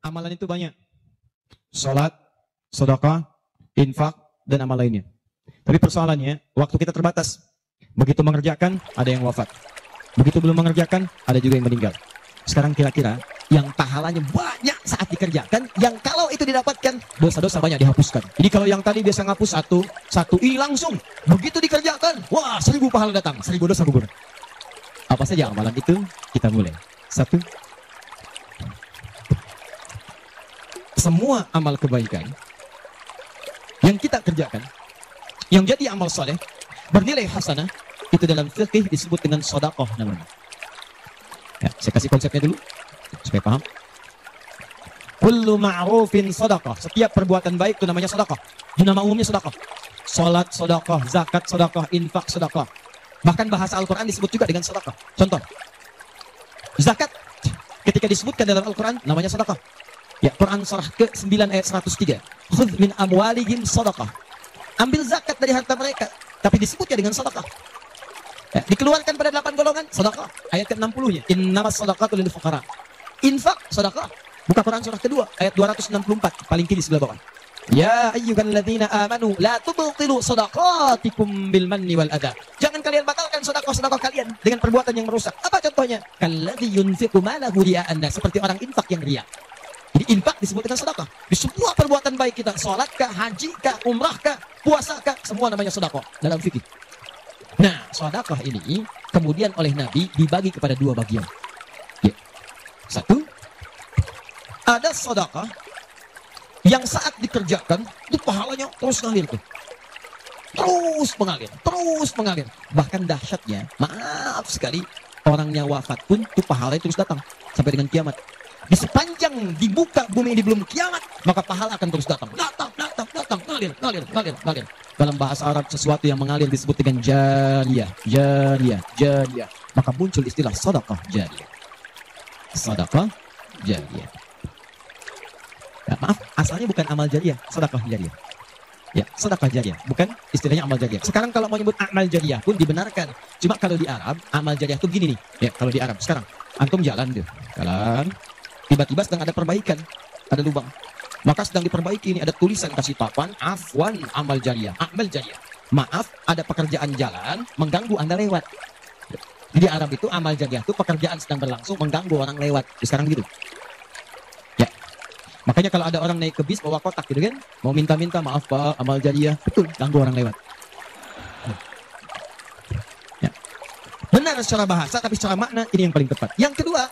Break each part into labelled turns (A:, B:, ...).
A: Amalan itu banyak. Salat, sedekah, infak, dan amal lainnya. Tapi persoalannya, waktu kita terbatas. Begitu mengerjakan, ada yang wafat. Begitu belum mengerjakan, ada juga yang meninggal. Sekarang kira-kira, yang pahalanya banyak saat dikerjakan, yang kalau itu didapatkan, dosa-dosa banyak dihapuskan. Jadi kalau yang tadi biasa ngapus satu, ini langsung. Begitu dikerjakan, wah 1000 pahala datang, 1000 dosa gugur. Apa saja amalan itu? Kita mulai. 1. Semua amal kebaikan yang kita kerjakan, yang jadi amal soleh, bernilai hasanah, itu dalam fikih disebut dengan sedekah namanya. Ya, saya kasih konsepnya dulu supaya paham. Kullu ma'rufin sedekah. Setiap perbuatan baik itu namanya sedekah. Itu nama umumnya sedekah. Salat sedekah, zakat sedekah, infak sedekah. Bahkan bahasa Al-Qur'an disebut juga dengan sedekah. Contoh. Zakat ketika disebutkan dalam Al-Qur'an namanya sedekah. Ya, Quran surah ke-9 ayat 103. Khudz min amwalihim sedekah. Ambil zakat dari harta mereka, tapi disebutnya dengan sedekah. Ya, dikeluarkan pada 8 golongan sedekah. Ayat ke-60-nya. Innamas shadaqatu lil fuqara. Infak sedekah. Buka Quran surah kedua ayat 264 paling kiri sebelah bawah. Ya ayyuhalladzina amanu la tubtilu shadaqatikum bil manni wal adha. Jangan kalian batalkan sedekah-sedekah kalian dengan perbuatan yang merusak. Apa contohnya? Kalladzi yunfiqu malahu ria'an, seperti orang infak yang riya. Jadi infak disebut dengan sedekah. Di semua perbuatan baik kita, salat kah, haji kah, umrah kah, puasa kah, semua namanya sedekah dalam fikih. Nah, sedekah ini kemudian oleh Nabi dibagi kepada 2 bagian. Ya. 1, ada sedekah yang saat dikerjakan itu pahalanya terus ngalir tuh. Terus mengalir. Bahkan dahsyatnya, maaf sekali, orangnya wafat pun tuh pahalanya terus datang sampai dengan kiamat. Di sepanjang dibuka bumi ini belum kiamat, maka pahala akan terus datang, ngalir. Dalam bahasa Arab sesuatu yang mengalir disebut dengan jariyah. Maka muncul istilah sedekah jariyah. Ya, maaf, asalnya bukan amal jariyah, sedekah jariyah. Ya, sedekah jariyah, bukan istilahnya amal jariyah. Sekarang kalau mau nyebut amal jariyah pun dibenarkan. Cuma kalau di Arab, amal jariyah tuh begini nih. Ya, kalau di Arab sekarang, antum jalan. Tiba-tiba sedang ada perbaikan, ada lubang. Maka sedang diperbaiki ini ada tulisan kasih papan, afwan amal jariyah. Maaf, ada pekerjaan jalan mengganggu Anda lewat. Di Arab itu amal jariyah itu pekerjaan sedang berlangsung mengganggu orang lewat. Sekarang gitu. Ya. Makanya kalau ada orang naik ke bis bawa kotak gitu kan, mau minta maaf Pak, amal jariyah, betul, ganggu orang lewat. Ya. Benar secara bahasa, tapi secara makna ini yang paling tepat. Yang kedua,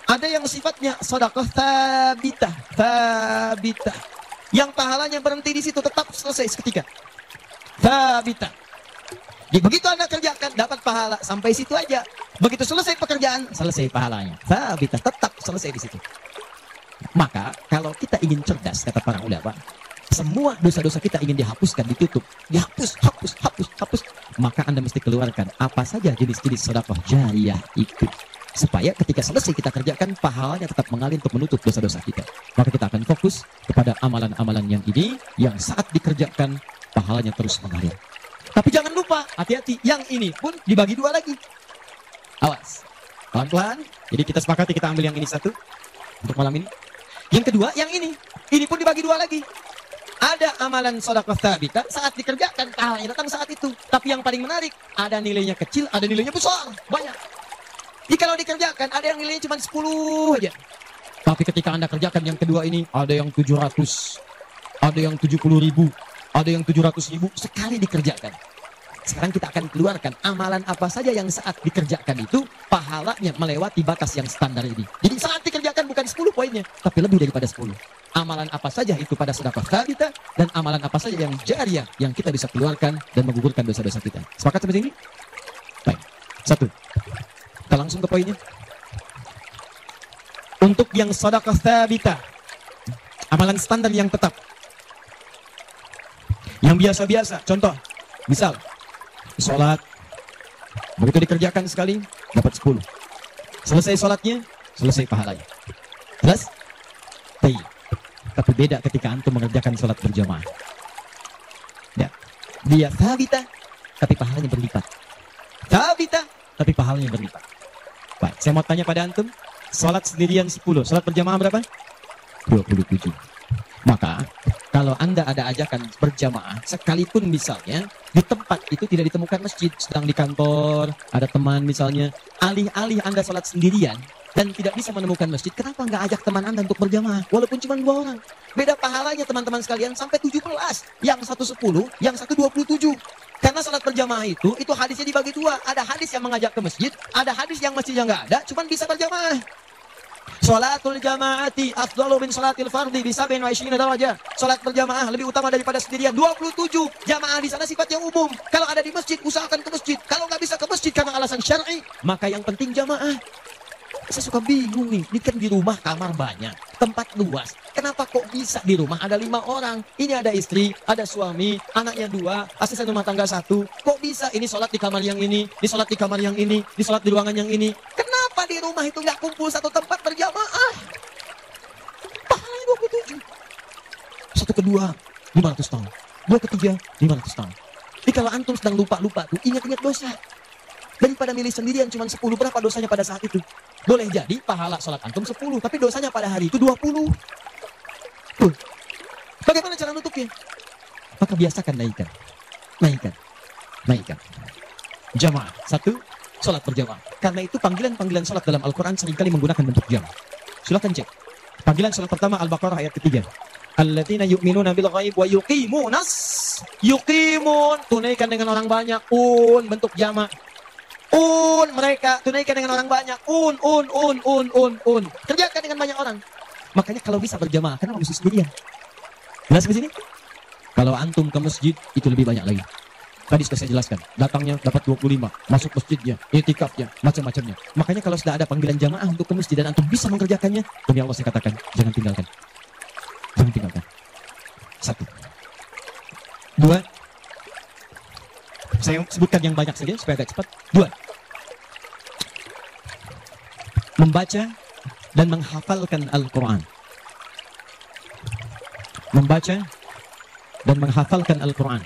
A: ada yang sifatnya sedekah thabitah. Yang pahalanya berhenti di situ, tetap selesai seketika. Thabitah. Jadi begitu Anda kerjakan, dapat pahala sampai situ aja. Begitu selesai pekerjaan, selesai pahalanya. Thabitah, tetap selesai di situ. Maka kalau kita ingin cerdas, kata para ulama, semua dosa-dosa kita ingin dihapuskan, ditutup, dihapus, hapus. Maka Anda mesti keluarkan apa saja jenis-jenis sedekah jariyah itu. Supaya ketika selesai kita kerjakan, pahalanya tetap mengalir untuk menutup dosa-dosa kita. Maka kita akan fokus kepada amalan-amalan yang ini, yang saat dikerjakan, pahalanya terus mengalir. Tapi jangan lupa, hati-hati, yang ini pun dibagi 2 lagi. Awas, pelan-pelan. Jadi kita sepakati kita ambil yang ini 1 untuk malam ini. Yang kedua, yang ini pun dibagi 2 lagi. Ada amalan sedekah thabitah, saat dikerjakan, pahalanya datang saat itu. Tapi yang paling menarik, ada nilainya kecil, ada nilainya besar, banyak. Jadi kalau dikerjakan, ada yang nilainya cuma 10 aja. Tapi ketika Anda kerjakan yang kedua ini, ada yang 700, ada yang 70.000, ada yang 700.000, sekali dikerjakan. Sekarang kita akan keluarkan amalan apa saja yang saat dikerjakan itu, pahalanya melewati batas yang standar ini. Jadi saat dikerjakan bukan 10 poinnya, tapi lebih daripada 10. Amalan apa saja itu pada sedekah thabitah, dan amalan apa saja yang jariyah, yang kita bisa keluarkan dan menggugurkan dosa-dosa kita. Sepakat sampai sini? Baik. 1. Kita langsung ke poinnya. Untuk yang sedekah thabitah, amalan standar yang tetap, yang biasa-biasa, contoh, misal sholat, begitu dikerjakan sekali dapat 10. Selesai sholatnya, selesai pahalanya. Jelas? Tapi beda ketika antum mengerjakan sholat berjamaah. Ya, dia thabitah, tapi pahalanya berlipat. Thabitah, tapi pahalanya berlipat. Baik, saya mau tanya pada antum, sholat sendirian 10, sholat berjamaah berapa? 27. Maka kalau Anda ada ajakan berjamaah, sekalipun misalnya di tempat itu tidak ditemukan masjid, sedang di kantor, ada teman misalnya, alih-alih Anda sholat sendirian dan tidak bisa menemukan masjid, kenapa nggak ajak teman Anda untuk berjamaah? Walaupun cuma 2 orang. Beda pahalanya teman-teman sekalian sampai 17. Yang satu 10, yang satu 27. Karena sholat berjamaah itu hadisnya dibagi 2. Ada hadis yang mengajak ke masjid, ada hadis yang masjidnya nggak ada, cuma bisa berjamaah. Sholatul jamaati afdalu min sholatil fardi bi 27 darajah. Salat berjamaah lebih utama daripada sendirian. 27. Jamaah di sana sifat yang umum. Kalau ada di masjid, usahakan ke masjid. Kalau nggak bisa ke masjid karena alasan syar'i, maka yang penting jamaah. Saya suka bingung nih, ini kan di rumah kamar banyak, tempat luas. Kenapa kok bisa di rumah ada 5 orang? Ini ada istri, ada suami, anaknya 2, asisten rumah tangga 1. Kok bisa ini sholat di kamar yang ini, di sholat di kamar yang ini, di sholat di ruangan yang ini? Kenapa di rumah itu nggak kumpul satu tempat berjamaah? Pahalanya 27. Satu kedua, 500 tahun. 2 ketiga, 500 tahun. Jadi kalau antum sedang lupa-lupa tuh, ingat-ingat dosa. Daripada milih sendirian cuma 10, berapa dosanya pada saat itu? Boleh jadi pahala sholat antum 10, tapi dosanya pada hari itu 20. Tuh. Bagaimana cara nutupnya? Maka biasakan naikkan. Naikkan. Jamaah. 1, sholat berjamaah. Karena itu panggilan-panggilan sholat dalam Al-Quran seringkali menggunakan bentuk jamaah. Silakan cek. Panggilan sholat pertama Al-Baqarah ayat ketiga. Alladzina yu'minuna bil ghaib wa yuqimunas. Yuqimun. Tunaikan dengan orang banyak. Bentuk jamaah. Mereka tunaikan dengan orang banyak. Kerjakan dengan banyak orang. Makanya kalau bisa berjamaah, kenapa mesti sendirian? Jelas di sini? Kalau antum ke masjid itu lebih banyak lagi. Tadi sudah saya jelaskan. Datangnya dapat 25, masuk masjidnya, i'tikafnya, macam-macamnya. Makanya kalau sudah ada panggilan jamaah untuk ke masjid dan antum bisa mengerjakannya, demi Allah saya katakan, jangan tinggalkan. 1. 2. Saya sebutkan yang banyak saja supaya agak cepat. 2. Membaca dan menghafalkan Al-Quran. Membaca dan menghafalkan Al-Quran.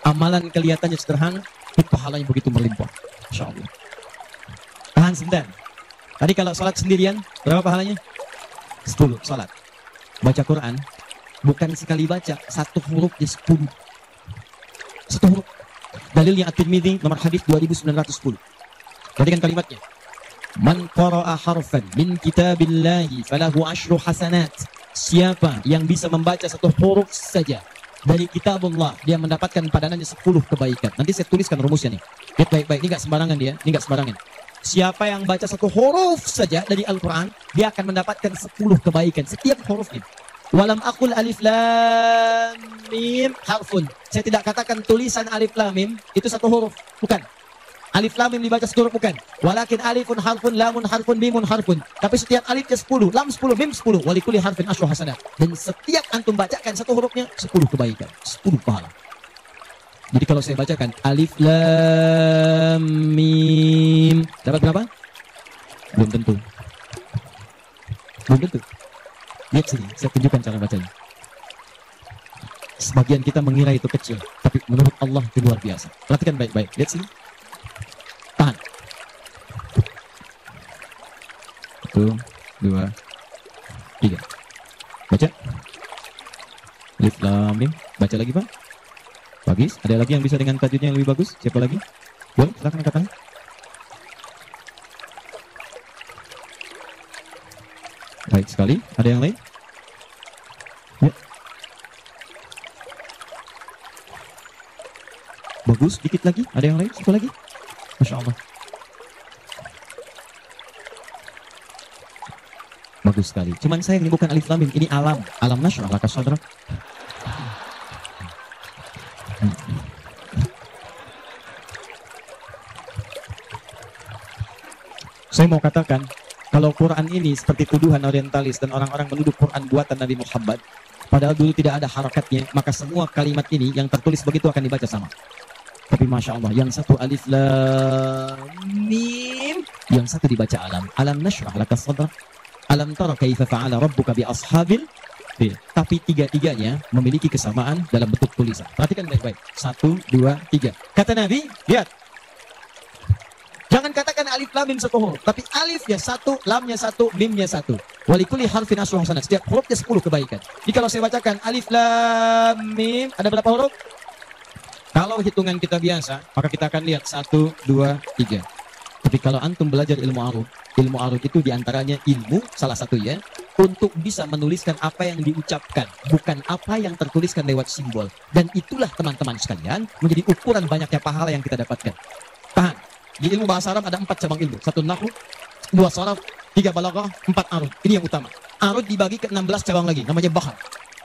A: Amalan kelihatannya sederhana, tapi pahalanya begitu melimpah. InsyaAllah. Tahan sebentar. Tadi kalau sholat sendirian, berapa pahalanya? 10 sholat. Baca Quran, bukan sekali baca, 1 huruf di 10. 1 huruf. Dalilnya At-Tirmidzi nomor hadis 2910. Perhatikan kalimatnya. Man qara'a harfan min kitabillahi falahu 10 hasanat. Siapa yang bisa membaca 1 huruf saja dari kitabullah, dia mendapatkan padanannya 10 kebaikan. Nanti saya tuliskan rumusnya nih. Lihat baik-baik, ini enggak sembarangan dia, ini enggak sembarangan. Siapa yang baca 1 huruf saja dari Al-Quran, dia akan mendapatkan 10 kebaikan setiap hurufnya. Walam aqul alif lam mim harfun. Saya tidak katakan tulisan alif lam mim itu 1 huruf, bukan. Alif lam mim dibaca 1 huruf, bukan. Walakin alifun harfun, lamun harfun, mimun harfun. Tapi setiap alifnya 10, lam 10, mim 10, walikuli harfin 10 hasanat. Dan setiap antum bacakan 1 hurufnya 10 kebaikan, 10 pahala. Jadi kalau saya bacakan alif lam mim, dapat berapa? Belum tentu. Lihat sini, saya tunjukkan cara bacanya. Sebagian kita mengira itu kecil, tapi menurut Allah itu luar biasa. Perhatikan baik-baik, lihat sini. Tahan. 1, 2, 3. Baca. Alif lam mim. Baca lagi, Pak. Bagus. Ada lagi yang bisa dengan tajwidnya yang lebih bagus? Siapa lagi? Boleh, silakan angkat tangan. Baik sekali. Ada yang lain? Ya. Bagus. Dikit lagi. Ada yang lain? Satu lagi. Masya Allah. Bagus sekali. Cuman saya ini bukan alif lam mim. Ini alam. Alam nasyrah laka sadrak. Saya mau katakan, kalau Quran ini seperti tuduhan orientalis dan orang-orang menuduh Quran buatan Nabi Muhammad, padahal dulu tidak ada harakatnya, maka semua kalimat ini yang tertulis begitu akan dibaca sama. Tapi Masya Allah, yang satu alif lam mim, yang satu dibaca alam. Alam nashrah laka sadrak. Alam tara kaifa fa'ala rabbuka bi ashabil fil. Tapi tiga-tiganya memiliki kesamaan dalam bentuk tulisan. Perhatikan baik-baik. 1, 2, 3. Kata Nabi, lihat. Jangan katakan alif lam mim 10 huruf, tapi alifnya 1, lamnya 1, mimnya 1. Walikuli harfin asyru hasanat. Setiap hurufnya 10 kebaikan. Jadi kalau saya bacakan alif lam mim, ada berapa huruf? Kalau hitungan kita biasa, maka kita akan lihat 1, 2, 3. Tapi kalau antum belajar ilmu aruf itu diantaranya ilmu, salah satu ya, untuk bisa menuliskan apa yang diucapkan, bukan apa yang tertuliskan lewat simbol. Dan itulah teman-teman sekalian, menjadi ukuran banyaknya pahala yang kita dapatkan. Tahan, di ilmu bahasa Arab ada 4 cabang ilmu. 1 nahwu, 2 sharaf, 3 balaghah, 4 arud. Ini yang utama. Arud dibagi ke 16 cabang lagi, namanya bahar.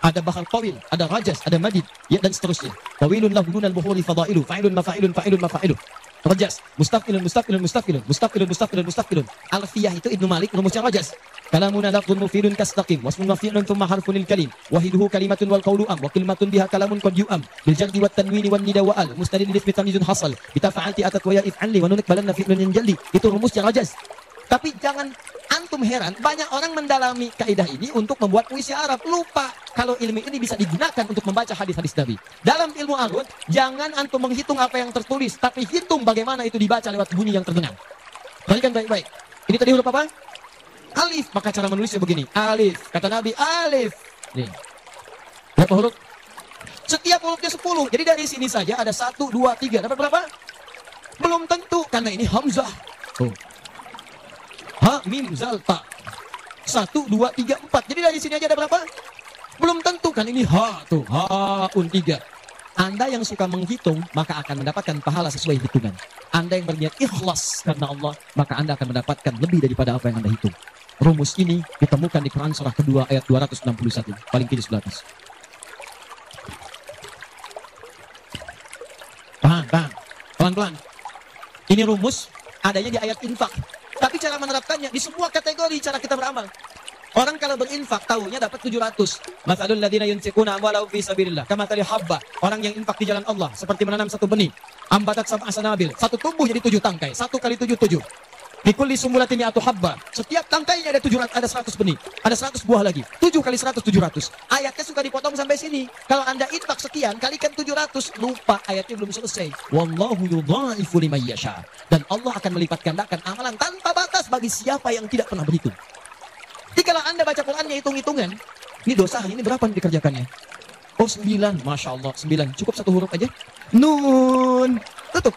A: Ada bahar tawil, ada rajas, ada madid, ya, dan seterusnya. Tawilun lahu dunal buhuri fadailu, fa'ilun mafa'ilun, fa'ilun mafa'ilun. Rajas, mustafilun, mustafilun, mustafilun, mustafilun, mustafilun, mustafilun. Alfiyah itu Ibnu Malik rumusnya rajas. Kalamun lafzun mufidun kastaqim, wasmun maf'ilun thumma harfunil kalim, wahiduhu kalimatun wal qawlu am, wa kalimatun biha kalamun qad yu'am, bil jardi wat tanwini wan nida wa al, mustadil li tamyizun hasal, bitafa'alti atat wa ya if'alli wa nunik balanna fi'lun yanjalli. Itu rumusnya rajas. Tapi jangan antum heran, banyak orang mendalami kaidah ini untuk membuat puisi Arab. Lupa kalau ilmu ini bisa digunakan untuk membaca hadis-hadis Nabi. Dalam ilmu arud, jangan antum menghitung apa yang tertulis, tapi hitung bagaimana itu dibaca lewat bunyi yang terdengar. Perhatikan baik-baik. Ini tadi huruf apa? Alif. Maka cara menulisnya begini. Alif. Kata Nabi, alif. Nih. Berapa huruf? Setiap hurufnya 10. Jadi dari sini saja ada 1, 2, 3. Dapat berapa? Belum tentu, karena ini hamzah. Tuh. Ha, mim, zal, ta. 1, 2, 3, 4. Jadi dari sini aja ada berapa? Belum tentu, kan ini ha, tuh. Ha-un 3. Anda yang suka menghitung, maka akan mendapatkan pahala sesuai hitungan. Anda yang berniat ikhlas karena Allah, maka Anda akan mendapatkan lebih daripada apa yang Anda hitung. Rumus ini ditemukan di Quran surah kedua ayat 261. Paling kiri sebelah atas. Tahan. Pelan-pelan. Ini rumus adanya di ayat infak. Tapi cara menerapkannya di semua kategori cara kita beramal. Orang kalau berinfak tahunya dapat 700. Matsalul ladzina yunfiquna amwalahum fi sabilillah kamathali habba. Orang yang infak di jalan Allah seperti menanam satu benih. Ambatat sab'a sanabil. Satu tumbuh jadi 7 tangkai. 1 kali 7, 7. Bikulli sumbulatin mi'atu habba. Setiap tangkainya ada 700, ada 100 benih. Ada 100 buah lagi. 7 kali 100, 700. Ayatnya suka dipotong sampai sini. Kalau Anda infak sekian, kalikan 700. Lupa, ayatnya belum selesai. Wallahu yudha'ifu liman yasha. Dan Allah akan melipat gandakan amalan tanpa batas bagi siapa yang tidak pernah berhitung. Jadi kalau Anda baca Qurannya hitung-hitungan, ini dosa ini berapa nih dikerjakannya? Oh 9, Masya Allah 9. Cukup 1 huruf aja. Nun. Tutup.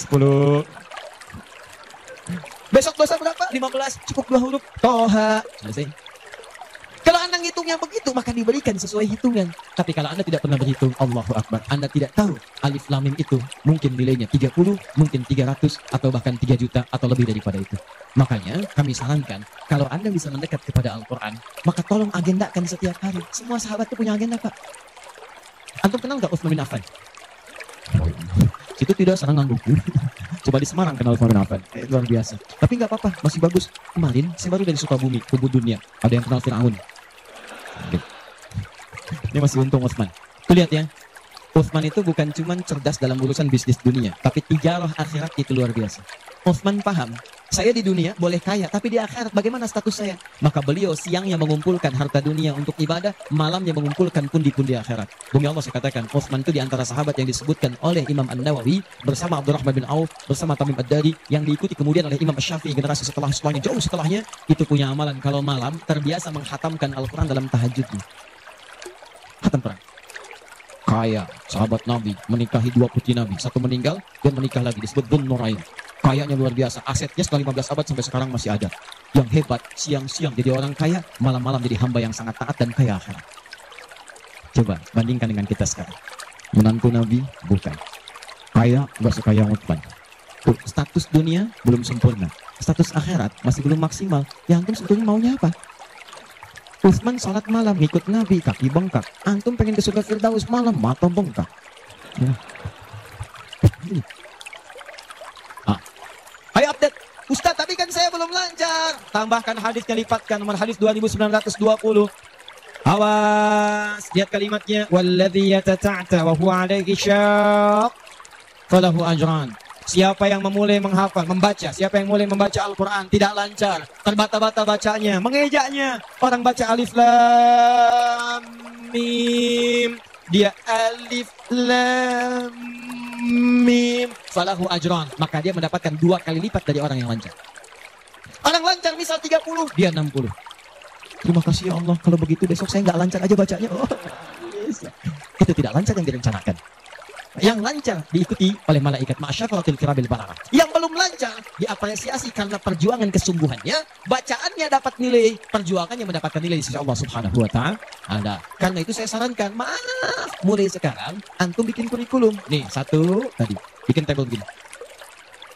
A: 10. Besok dosa berapa? 15. Cukup 2 huruf. Toha. Selesai. Kalau Anda ngitungnya begitu, maka diberikan sesuai hitungan. Tapi kalau Anda tidak pernah berhitung, Allahu Akbar, Anda tidak tahu alif lam mim itu mungkin nilainya 30, mungkin 300, atau bahkan 3 juta, atau lebih daripada itu. Makanya kami sarankan, kalau Anda bisa mendekat kepada Al-Quran, maka tolong agendakan setiap hari. Semua sahabat itu punya agenda, Pak. Antum kenal nggak Utsman bin Affan? Itu tidak serangan buku. Coba di Semarang kenal Utsman bin Affan. Luar biasa. Tapi nggak apa-apa, masih bagus. Kemarin saya baru dari Sukabumi, Ubud Dunia. Ada yang kenal Fir'aun. Ini masih untung Utsman. Tuh lihat ya. Utsman itu bukan cuma cerdas dalam urusan bisnis dunia, tapi tijarah akhirat itu luar biasa. Utsman paham, saya di dunia boleh kaya, tapi di akhirat bagaimana status saya? Maka beliau siangnya mengumpulkan harta dunia untuk ibadah, malamnya mengumpulkan pundi-pundi akhirat. Demi Allah saya katakan, Utsman itu di antara sahabat yang disebutkan oleh Imam An-Nawawi bersama Abdurrahman bin Auf, bersama Tamim Ad-Dari, yang diikuti kemudian oleh Imam Asy-Syafi'i generasi setelahnya, jauh setelahnya, itu punya amalan kalau malam terbiasa menghatamkan Al-Quran dalam tahajudnya. Khatam Quran. Kaya, sahabat Nabi, menikahi 2 putri Nabi, 1 meninggal dan menikah lagi, disebut Dzun Nurain. Kayanya luar biasa, asetnya setelah 15 abad sampai sekarang masih ada. Yang hebat, siang-siang jadi orang kaya, malam-malam jadi hamba yang sangat taat dan kaya akhirat. Coba bandingkan dengan kita sekarang. Menantu Nabi bukan, kaya nggak sekaya Utsman. Tuh, status dunia belum sempurna, status akhirat masih belum maksimal. Yang antum sebetulnya maunya apa? Utsman salat malam ngikut Nabi, kaki bengkak. Antum pengen ke surga Firdaus malam, mata bengkak. Ya. Ayo update. Ustaz, tapi kan saya belum lancar. Tambahkan hadisnya, lipatkan nomor hadis 2920. Awas, lihat kalimatnya. Walladzi yatata'ta wa huwa 'alaihi syaq falahu ajran. Siapa yang memulai menghafal, membaca, siapa yang mulai membaca Al-Quran tidak lancar, terbata-bata bacanya, mengejaknya. Orang baca alif lam mim, dia alif lam mim falahu ajran, maka dia mendapatkan 2 kali lipat dari orang yang lancar. Orang lancar misal 30, dia 60. Terima kasih ya Allah, kalau begitu besok saya nggak lancar aja bacanya. Oh, yes. Itu tidak lancar yang direncanakan. Yang lancar diikuti oleh malaikat masyaratil kirabil bararah. Yang belum lancar diapresiasi karena perjuangan kesungguhannya, bacaannya dapat nilai, perjuangannya mendapatkan nilai di sisi Allah Subhanahu wa taala. Karena itu saya sarankan, maaf, mulai sekarang antum bikin kurikulum. Nih, satu tadi, bikin tabel begini.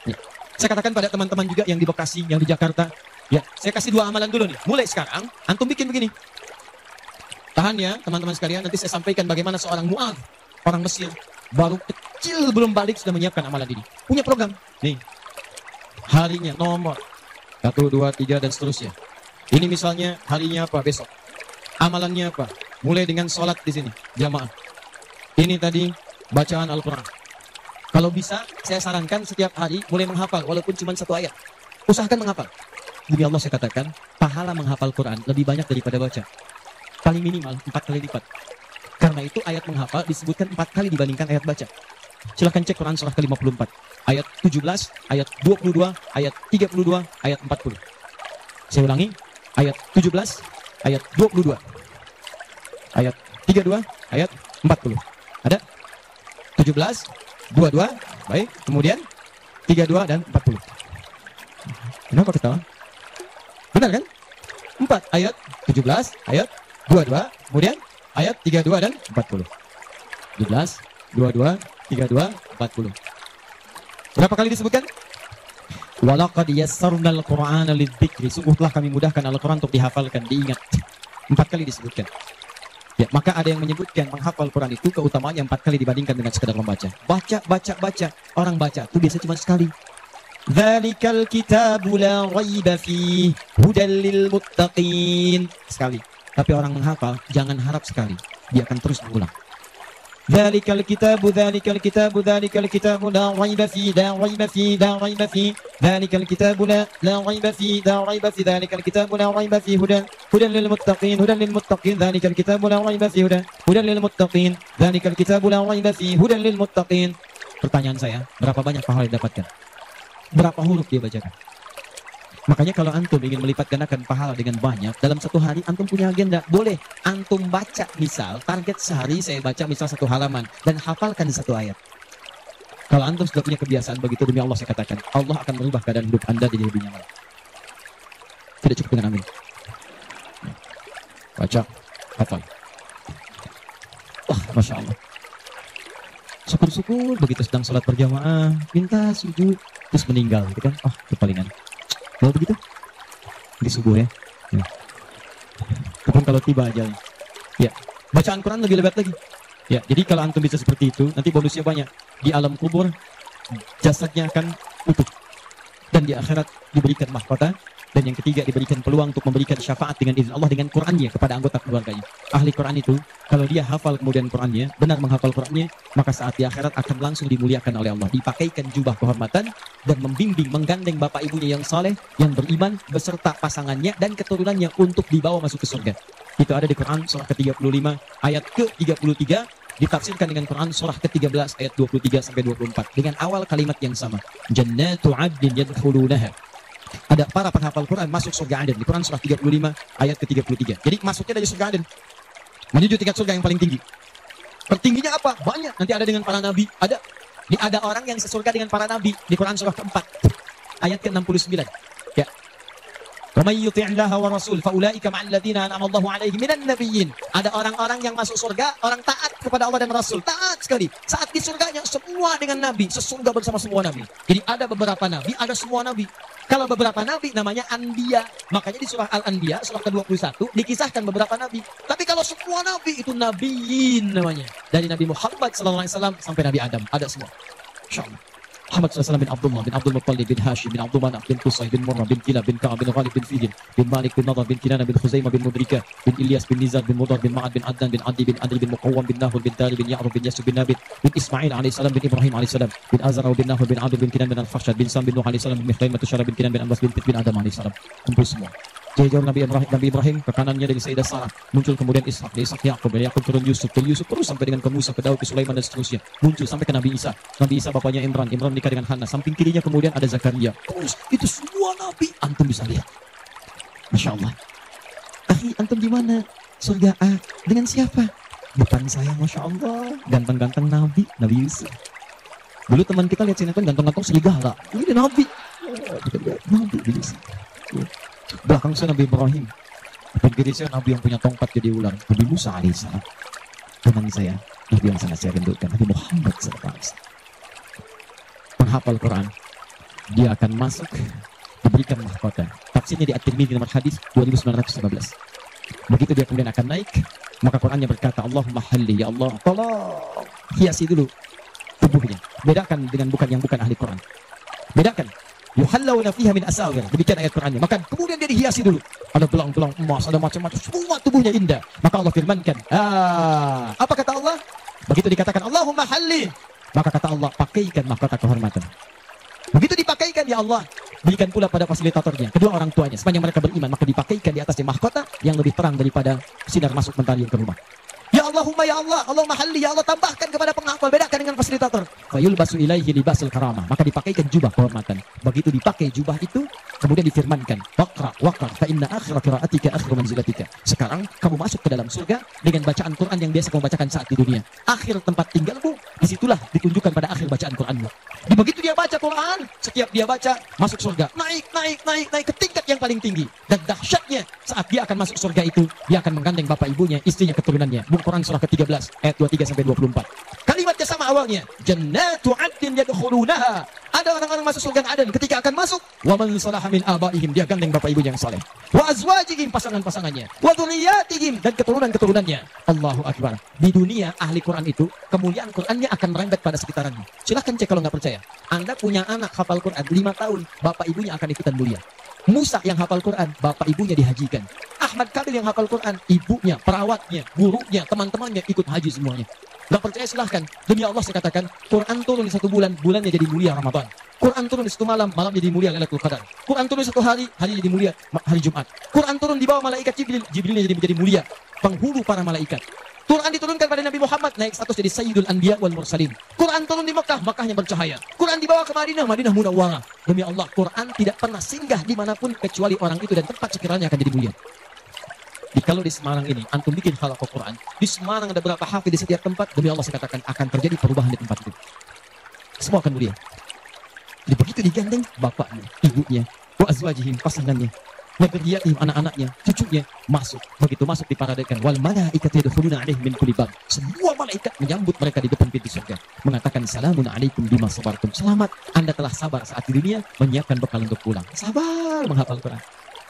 A: Nih, saya katakan pada teman-teman juga yang di Bekasi, yang di Jakarta, ya, saya kasih 2 amalan dulu nih. Mulai sekarang antum bikin begini. Tahan ya, teman-teman sekalian, nanti saya sampaikan bagaimana seorang Mu'adz, orang Mesir, baru kecil belum balik sudah menyiapkan amalan ini. Punya program. Nih. Harinya nomor 1, 2, 3 dan seterusnya. Ini misalnya harinya apa besok. Amalannya apa? Mulai dengan sholat di sini, jamaah. Ini tadi bacaan Al-Qur'an. Kalau bisa saya sarankan setiap hari mulai menghafal walaupun cuma 1 ayat. Usahakan menghafal. Demi Allah saya katakan, pahala menghafal Quran lebih banyak daripada baca. Paling minimal 4 kali lipat. Karena itu ayat menghafal disebutkan 4 kali dibandingkan ayat baca. Silahkan cek Quran surah ke-54. Ayat 17, ayat 22, ayat 32, ayat 40. Saya ulangi. Ayat 17, ayat 22. Ayat 32, ayat 40. Ada? 17, 22, baik. Kemudian 32 dan 40. Kenapa ketawa? Benar kan? 4 ayat 17, ayat 22, kemudian ayat 32 dan 40. 17, 22, 32, 40. Berapa kali disebutkan? Walaqad yassarnal Qur'ana lidzikri. Sungguh telah kami mudahkan Al-Qur'an untuk dihafalkan, diingat. 4 kali disebutkan. Ya, maka ada yang menyebutkan menghafal Quran itu keutamaannya 4 kali dibandingkan dengan sekedar membaca. Baca. Orang baca itu biasa cuma sekali. Dzalikal kitabu la raiba fihi hudal lil muttaqin. Sekali. Tapi orang menghafal jangan harap sekali. Dia akan terus berulang. Dzalikal kitabu la raiba fihi dzalikal kitabu la raiba fihi dzalikal kitabu la raiba fihi hudan lil muttaqin dzalikal kitabu la raiba fihi hudan lil muttaqin dzalikal kitabu la raiba fihi hudan lil muttaqin. Pertanyaan saya, berapa banyak pahala yang didapatkan? Berapa huruf dia bacakan? Makanya kalau antum ingin melipat gandakan pahala dengan banyak, dalam 1 hari antum punya agenda. Boleh antum baca, misal target sehari saya baca misal 1 halaman dan hafalkan 1 ayat. Kalau antum sudah punya kebiasaan begitu, demi Allah saya katakan, Allah akan merubah keadaan hidup anda jadi lebih nyaman. Tidak cukup dengan amin. Baca, hafal. Wah, Masya Allah. Syukur-syukur begitu sedang sholat berjamaah, minta sujud, terus meninggal, gitu kan? Oh, kepalingan. Kalau begitu di subuh ya. Ataupun kalau tiba ajalnya. Ya, bacaan Quran lebih lebat lagi. Ya, jadi kalau antum bisa seperti itu, nanti bonusnya banyak. Di alam kubur jasadnya akan utuh. Dan di akhirat diberikan mahkota. Dan yang ketiga diberikan peluang untuk memberikan syafaat dengan izin Allah dengan Qurannya kepada anggota keluarganya. Ahli Quran itu, kalau dia hafal kemudian Qurannya, benar menghafal Qurannya, maka saat di akhirat akan langsung dimuliakan oleh Allah. Dipakaikan jubah kehormatan dan membimbing, menggandeng bapak ibunya yang saleh, yang beriman, beserta pasangannya dan keturunannya untuk dibawa masuk ke surga. Itu ada di Quran surah ke-35 ayat ke-33, ditafsirkan dengan Quran surah ke-13 ayat 23 sampai 24 dengan awal kalimat yang sama. Jannatu 'adnin yadkhulunaha. Ada para penghafal Quran masuk surga Aden di Quran surah 35 ayat ke-33. Jadi masuknya dari surga Aden, menuju tingkat surga yang paling tinggi. Tertingginya apa? Banyak. Nanti ada dengan para nabi. Ada orang yang sesurga dengan para nabi di Quran surah ke-4 ayat ke-69. Ya. Wa may yuti'illaha wa rasul fa ulaika ma'al ladzina an'ama Allahu 'alaihim minan nabiyyin. Ada orang-orang yang masuk surga, orang taat kepada Allah dan Rasul. Taat sekali. Saat di surganya semua dengan nabi, sesurga bersama semua nabi. Jadi ada beberapa nabi, ada semua nabi. Kalau beberapa nabi namanya Anbiya. Makanya di surah Al-Anbiya, surah ke-21, dikisahkan beberapa nabi. Tapi kalau semua nabi itu nabiyin namanya. Dari Nabi Muhammad SAW sampai Nabi Adam. Ada semua. InsyaAllah. Muhammad SAW bin Abdullah, bin Abdul Muttalib, bin Hashim, bin Abdul Manaf, bin Qusay, bin Murrah, bin Kilab, bin Ka'ab, bin Ghalib, bin Fihir, bin Malik, bin Nadar, bin Kinana, bin Khuzaimah, bin Mudrika, bin Ilyas, bin Nizar, bin Mudar, bin Ma'ad, bin Adnan, bin Adi, bin Adri, bin Muqawwam, bin Nahur, bin Tari, bin Ya'ruf, bin Yasub, bin Nabit, bin Ismail alaihissalam, bin Ibrahim alaihissalam, bin Azara, bin Nahur, bin Adil, bin Kinan, bin Al-Fashad, bin Sam, bin Nuh alaihissalam, bin Mikhlaim, bin Tushara, bin Kinan, bin Ambas, bin Fit, bin Adam alaihissalam. Kumpul semua. Jauh Nabi Ibrahim, ke kanannya dari Sayyidah Sarah. Muncul kemudian Ishak, dari Ishak Yakub, dari Yakub turun Yusuf, dari Yusuf terus sampai dengan ke Musa, ke Daud, ke Sulaiman dan seterusnya. Muncul sampai ke Nabi Isa. Nabi Isa bapaknya Imran, Imran nikah dengan Hana. Samping kirinya kemudian ada Zakaria. Terus itu semua Nabi, antum bisa lihat. Masya Allah. Akhi, antum di mana? Surga A. Dengan siapa? Depan saya, Masya Allah. Ganteng-ganteng Nabi Yusuf. Dulu teman kita lihat sinetron ganteng-ganteng serigala. Ini Nabi. Kita lihat Nabi Yusuf. Belakang saya Nabi Ibrahim. Depan kiri saya Nabi yang punya tongkat jadi ular. Nabi Musa alaihissalam. Kanan saya Nabi yang sangat saya rindukan, Nabi Muhammad SAW. Penghafal Quran, dia akan masuk, diberikan mahkota. Tafsirnya di At-Tirmidzi nomor hadis 2915. Begitu dia kemudian akan naik, maka Qurannya berkata, Allahumma halli, ya Allah, tolong hiasi dulu tubuhnya. Bedakan dengan yang bukan ahli Quran. Bedakan. Yuhallawna fiha min asawir. Demikian ayat Qurannya. Maka kemudian dia dihiasi dulu. Ada belang-belang emas, ada macam-macam. Semua tubuhnya indah. Maka Allah firmankan. Apa kata Allah? Begitu dikatakan Allahumma halli, maka kata Allah, pakaikan mahkota kehormatan. Begitu dipakaikan, ya Allah, berikan pula pada fasilitatornya, kedua orang tuanya. Sepanjang mereka beriman, maka dipakaikan di atasnya mahkota yang lebih terang daripada sinar masuk mentari ke rumah. Ya Allahumma ya Allah, Allahumma halli, ya Allah, tambahkan kepada penghafal, bedakan dengan fasilitator. Fayulbasu ilaihi libasul karamah, maka dipakaikan jubah kehormatan. Begitu dipakai jubah itu, kemudian difirmankan, waqra fa inna akhira qiraatika akhiru manzilatika. Sekarang kamu masuk ke dalam surga dengan bacaan Quran yang biasa kamu bacakan saat di dunia. Akhir tempat tinggalmu, disitulah ditunjukkan pada akhir bacaan Quranmu. Begitu dia baca Quran, setiap dia baca masuk surga, naik ke tingkat yang paling tinggi. Dan dahsyatnya saat dia akan masuk surga itu, dia akan menggandeng bapak ibunya, istrinya, keturunannya. Quran surah ke-13 ayat 23 sampai 24. Kalimatnya sama awalnya. Jannatu 'adnin yadkhulunaha. Ada orang-orang masuk surga Aden, ketika akan masuk, wa man salaha min abaihim, dia gandeng bapak ibunya yang saleh. Wa azwajihim, pasangan-pasangannya. Wa dzurriyyatihim, dan keturunan-keturunannya. Allahu akbar. Di dunia ahli Quran itu, kemuliaan Qurannya akan merembet pada sekitarannya. Silahkan cek kalau nggak percaya. Anda punya anak hafal Quran 5 tahun, bapak ibunya akan ikutan mulia. Musa yang hafal Quran, bapak ibunya dihajikan. Ahmad Kabil yang hafal Quran, ibunya, perawatnya, gurunya, teman-temannya ikut haji semuanya. Gak percaya silahkan. Demi Allah saya katakan, Quran turun di 1 bulan, bulannya jadi mulia Ramadan. Quran turun di 1 malam, malam jadi mulia Lailatul Qadar. Quran turun di 1 hari, hari jadi mulia hari Jumat. Quran turun di bawah malaikat Jibril, Jibrilnya jadi mulia, penghulu para malaikat. Quran diturunkan pada Nabi Muhammad, naik status jadi Sayyidul Anbiya wal Mursalin. Quran turun di Mekah, Mekahnya bercahaya. Quran dibawa ke Madinah, Madinah munawwarah. Demi Allah, Quran tidak pernah singgah dimanapun kecuali orang itu dan tempat sekiranya akan jadi mulia. Kalau di Semarang ini, antum bikin halaqah Quran, di Semarang ada berapa hafid di setiap tempat, demi Allah saya katakan akan terjadi perubahan di tempat itu. Semua akan mulia. Jadi begitu digandeng, bapaknya, ibunya, wa azwajihim, pasangannya, Nabiyatim, anak-anaknya, cucunya masuk. Begitu masuk diparadekan, wal malaikatu yadkhuluna 'alaihim min kulli bab. Semua malaikat menyambut mereka di depan pintu surga, mengatakan salamun 'alaikum bima sabartum. Selamat, Anda telah sabar saat di dunia, menyiapkan bekal untuk pulang. Sabar menghafal Quran.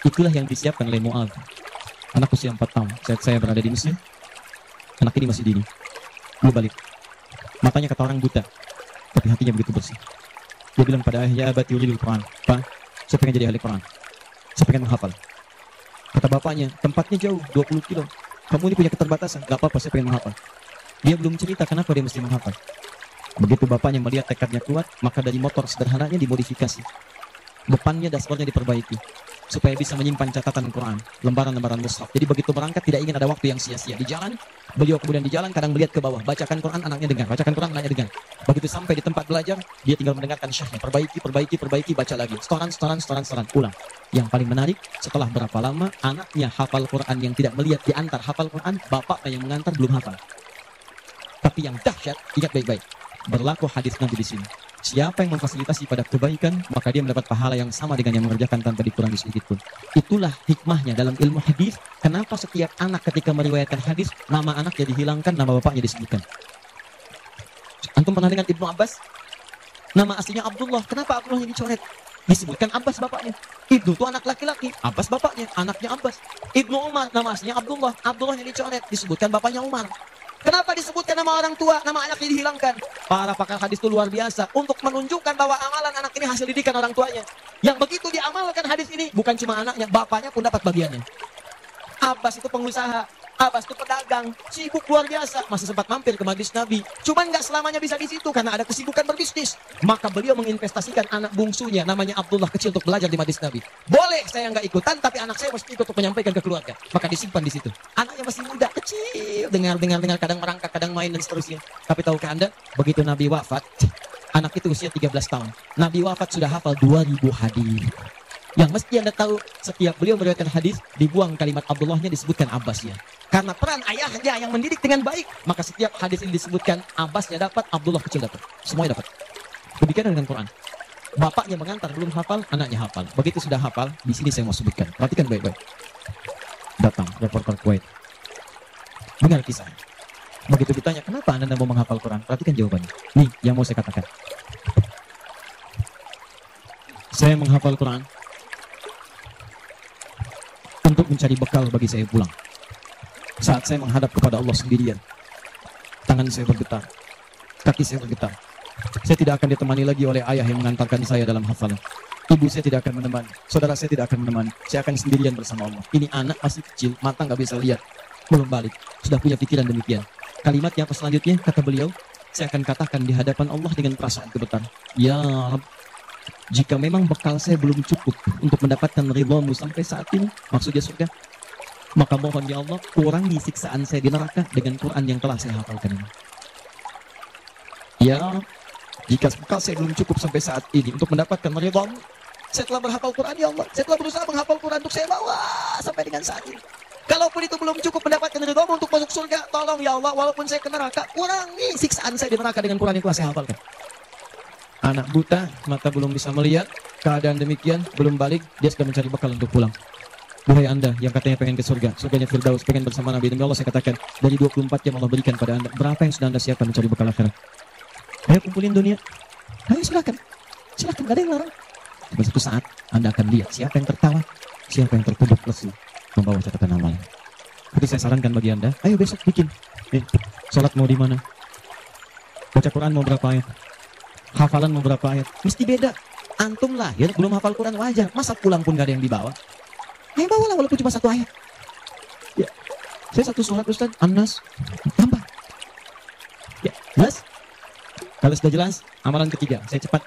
A: Itulah yang disiapkan oleh Mu'adz. Anak usia 4 tahun, saat saya berada di Mesir, anak ini masih dini, belum balik. Matanya kata orang buta, tapi hatinya begitu bersih. Dia bilang pada ayah, ya abati uridul Quran. Pak, saya pengen jadi ahli Quran. Saya pengen menghafal. Kata bapaknya, tempatnya jauh, 20 kilo. Kamu ini punya keterbatasan. Gak apa-apa, saya pengen menghafal. Dia belum cerita kenapa dia mesti menghafal. Begitu bapaknya melihat tekadnya kuat, maka dari motor sederhananya dimodifikasi. Depannya dashboardnya diperbaiki. Supaya bisa menyimpan catatan Quran, lembaran-lembaran mushaf. Jadi begitu berangkat tidak ingin ada waktu yang sia-sia. Di jalan, beliau kemudian di jalan kadang melihat ke bawah. Bacakan Quran, anaknya dengar. Bacakan Quran, anaknya dengar. Begitu sampai di tempat belajar, dia tinggal mendengarkan syakhnya. Perbaiki, baca lagi. Setoran, ulang. Yang paling menarik, setelah berapa lama, anaknya hafal Quran yang tidak melihat diantar hafal Quran, bapaknya yang mengantar belum hafal. Tapi yang dahsyat, ingat baik-baik. Berlaku hadis Nabi di sini. Siapa yang memfasilitasi pada kebaikan, maka dia mendapat pahala yang sama dengan yang mengerjakan tanpa dikurangi sedikit pun. Itulah hikmahnya dalam ilmu hadis. Kenapa setiap anak ketika meriwayatkan hadis, nama anaknya dihilangkan, nama bapaknya disebutkan. Antum pernah dengar Ibnu Abbas? Nama aslinya Abdullah. Kenapa Abdullahnya dicoret? Disebutkan Abbas bapaknya. Ibnu itu anak laki-laki, Abbas bapaknya, anaknya Abbas. Ibnu Umar, nama aslinya Abdullah. Abdullahnya dicoret, disebutkan bapaknya Umar. Kenapa disebutkan nama orang tua, nama anaknya dihilangkan? Para pakar hadis itu luar biasa untuk menunjukkan bahwa amalan anak ini hasil didikan orang tuanya. Yang begitu diamalkan hadis ini, bukan cuma anaknya, bapaknya pun dapat bagiannya. Abbas itu pengusaha, Abbas itu pedagang, sibuk luar biasa, masih sempat mampir ke majlis Nabi. Cuman nggak selamanya bisa di situ karena ada kesibukan berbisnis. Maka beliau menginvestasikan anak bungsunya, namanya Abdullah kecil, untuk belajar di majlis Nabi. Boleh saya nggak ikutan, tapi anak saya mesti ikut untuk menyampaikan ke keluarga. Maka disimpan di situ. Anaknya masih muda, kecil, dengar, kadang merangkak, kadang main dan seterusnya. Tapi tahukah Anda, begitu Nabi wafat, anak itu usia 13 tahun. Nabi wafat sudah hafal 2000 hadis. Yang mesti Anda tahu, setiap beliau meriwayatkan hadis, dibuang kalimat Abdullahnya, disebutkan Abbasnya. Karena peran ayahnya yang mendidik dengan baik, maka setiap hadis ini disebutkan, Abbasnya dapat, Abdullah kecil dapat. Semuanya dapat. Demikian dengan Quran. Bapaknya mengantar, belum hafal, anaknya hafal. Begitu sudah hafal, di sini saya mau sebutkan. Perhatikan baik-baik. Datang reporter Kuwait. Dengar kisah. Begitu ditanya, kenapa Anda mau menghafal Quran? Perhatikan jawabannya. Nih, yang mau saya katakan. Saya menghafal Quran untuk mencari bekal bagi saya pulang. Saat saya menghadap kepada Allah sendirian, tangan saya bergetar, kaki saya bergetar. Saya tidak akan ditemani lagi oleh ayah yang mengantarkan saya dalam hafalan. Ibu saya tidak akan menemani, saudara saya tidak akan menemani. Saya akan sendirian bersama Allah. Ini anak masih kecil, mata nggak bisa lihat, belum balik, sudah punya pikiran demikian. Kalimatnya apa selanjutnya? Kata beliau, saya akan katakan di hadapan Allah dengan perasaan gemetar, ya Rabb, jika memang bekal saya belum cukup untuk mendapatkan ridhamu sampai saat ini, maksudnya surga, maka mohon ya Allah, kurangi siksaan saya di neraka dengan Quran yang telah saya hafalkan ini. Ya, jika bekal saya belum cukup sampai saat ini untuk mendapatkan ridhamu, saya telah berhafal Quran ya Allah. Saya telah berusaha menghafal Quran untuk saya bawa sampai dengan saat ini. Kalaupun itu belum cukup mendapatkan ridhamu untuk masuk surga, tolong ya Allah, walaupun saya ke neraka, kurangi siksaan saya di neraka dengan Quran yang telah saya hafalkan. Anak buta, mata belum bisa melihat, keadaan demikian, belum balik, dia sudah mencari bekal untuk pulang. Wahai Anda yang katanya pengen ke surga, surganya Firdaus, pengen bersama Nabi, demi Allah saya katakan, dari 24 jam Allah berikan pada Anda, berapa yang sudah Anda siapkan mencari bekal akhirat? Ayo kumpulin dunia, ayo silakan, silakan, gak ada yang larang. Pada suatu saat, Anda akan lihat siapa yang tertawa, siapa yang tertunduk lesu, membawa catatan amal. Jadi saya sarankan bagi Anda, ayo besok bikin. Sholat mau di mana? Baca Quran mau berapa ayat? Hafalan mau berapa ayat? Mesti beda. Antum lahir belum hafal Quran wajar. Masa pulang pun gak ada yang dibawa? Ayo bawalah walaupun cuma satu ayat. Ya. Saya satu surat Ustaz, An-Nas. Tambah. Ya, jelas? Kalau sudah jelas, amalan ketiga. Saya cepat.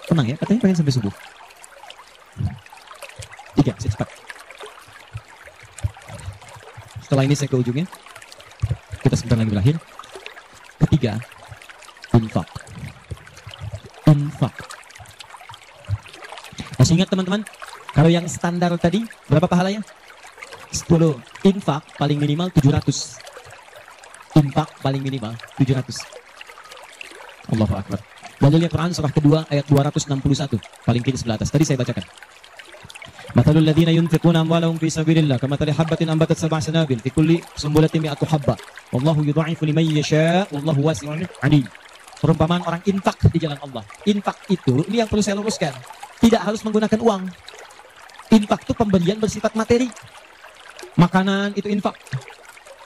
A: Tenang ya, katanya pengen sampai subuh. 3, saya cepat. Setelah ini saya ke ujungnya. Kita sebentar lagi berakhir. Ketiga, infak. Infak. Masih ingat teman-teman? Kalau yang standar tadi, berapa pahalanya? 10. Infak paling minimal 700. Infak paling minimal 700. Allahu Akbar. Dalilnya Quran surah kedua ayat 261. Paling kiri sebelah atas. Tadi saya bacakan. Mathalul ladzina yunfiquna amwalahum fi sabilillah kamathali habatin ambatat sab'a sanabil fi kulli sumbulatin mi'atu habba. Wallahu yudha'ifu liman yasha' wallahu wasi'un 'alim. Perumpamaan orang infak di jalan Allah. Infak itu, ini yang perlu saya luruskan, tidak harus menggunakan uang. Infak itu pemberian bersifat materi. Makanan itu infak.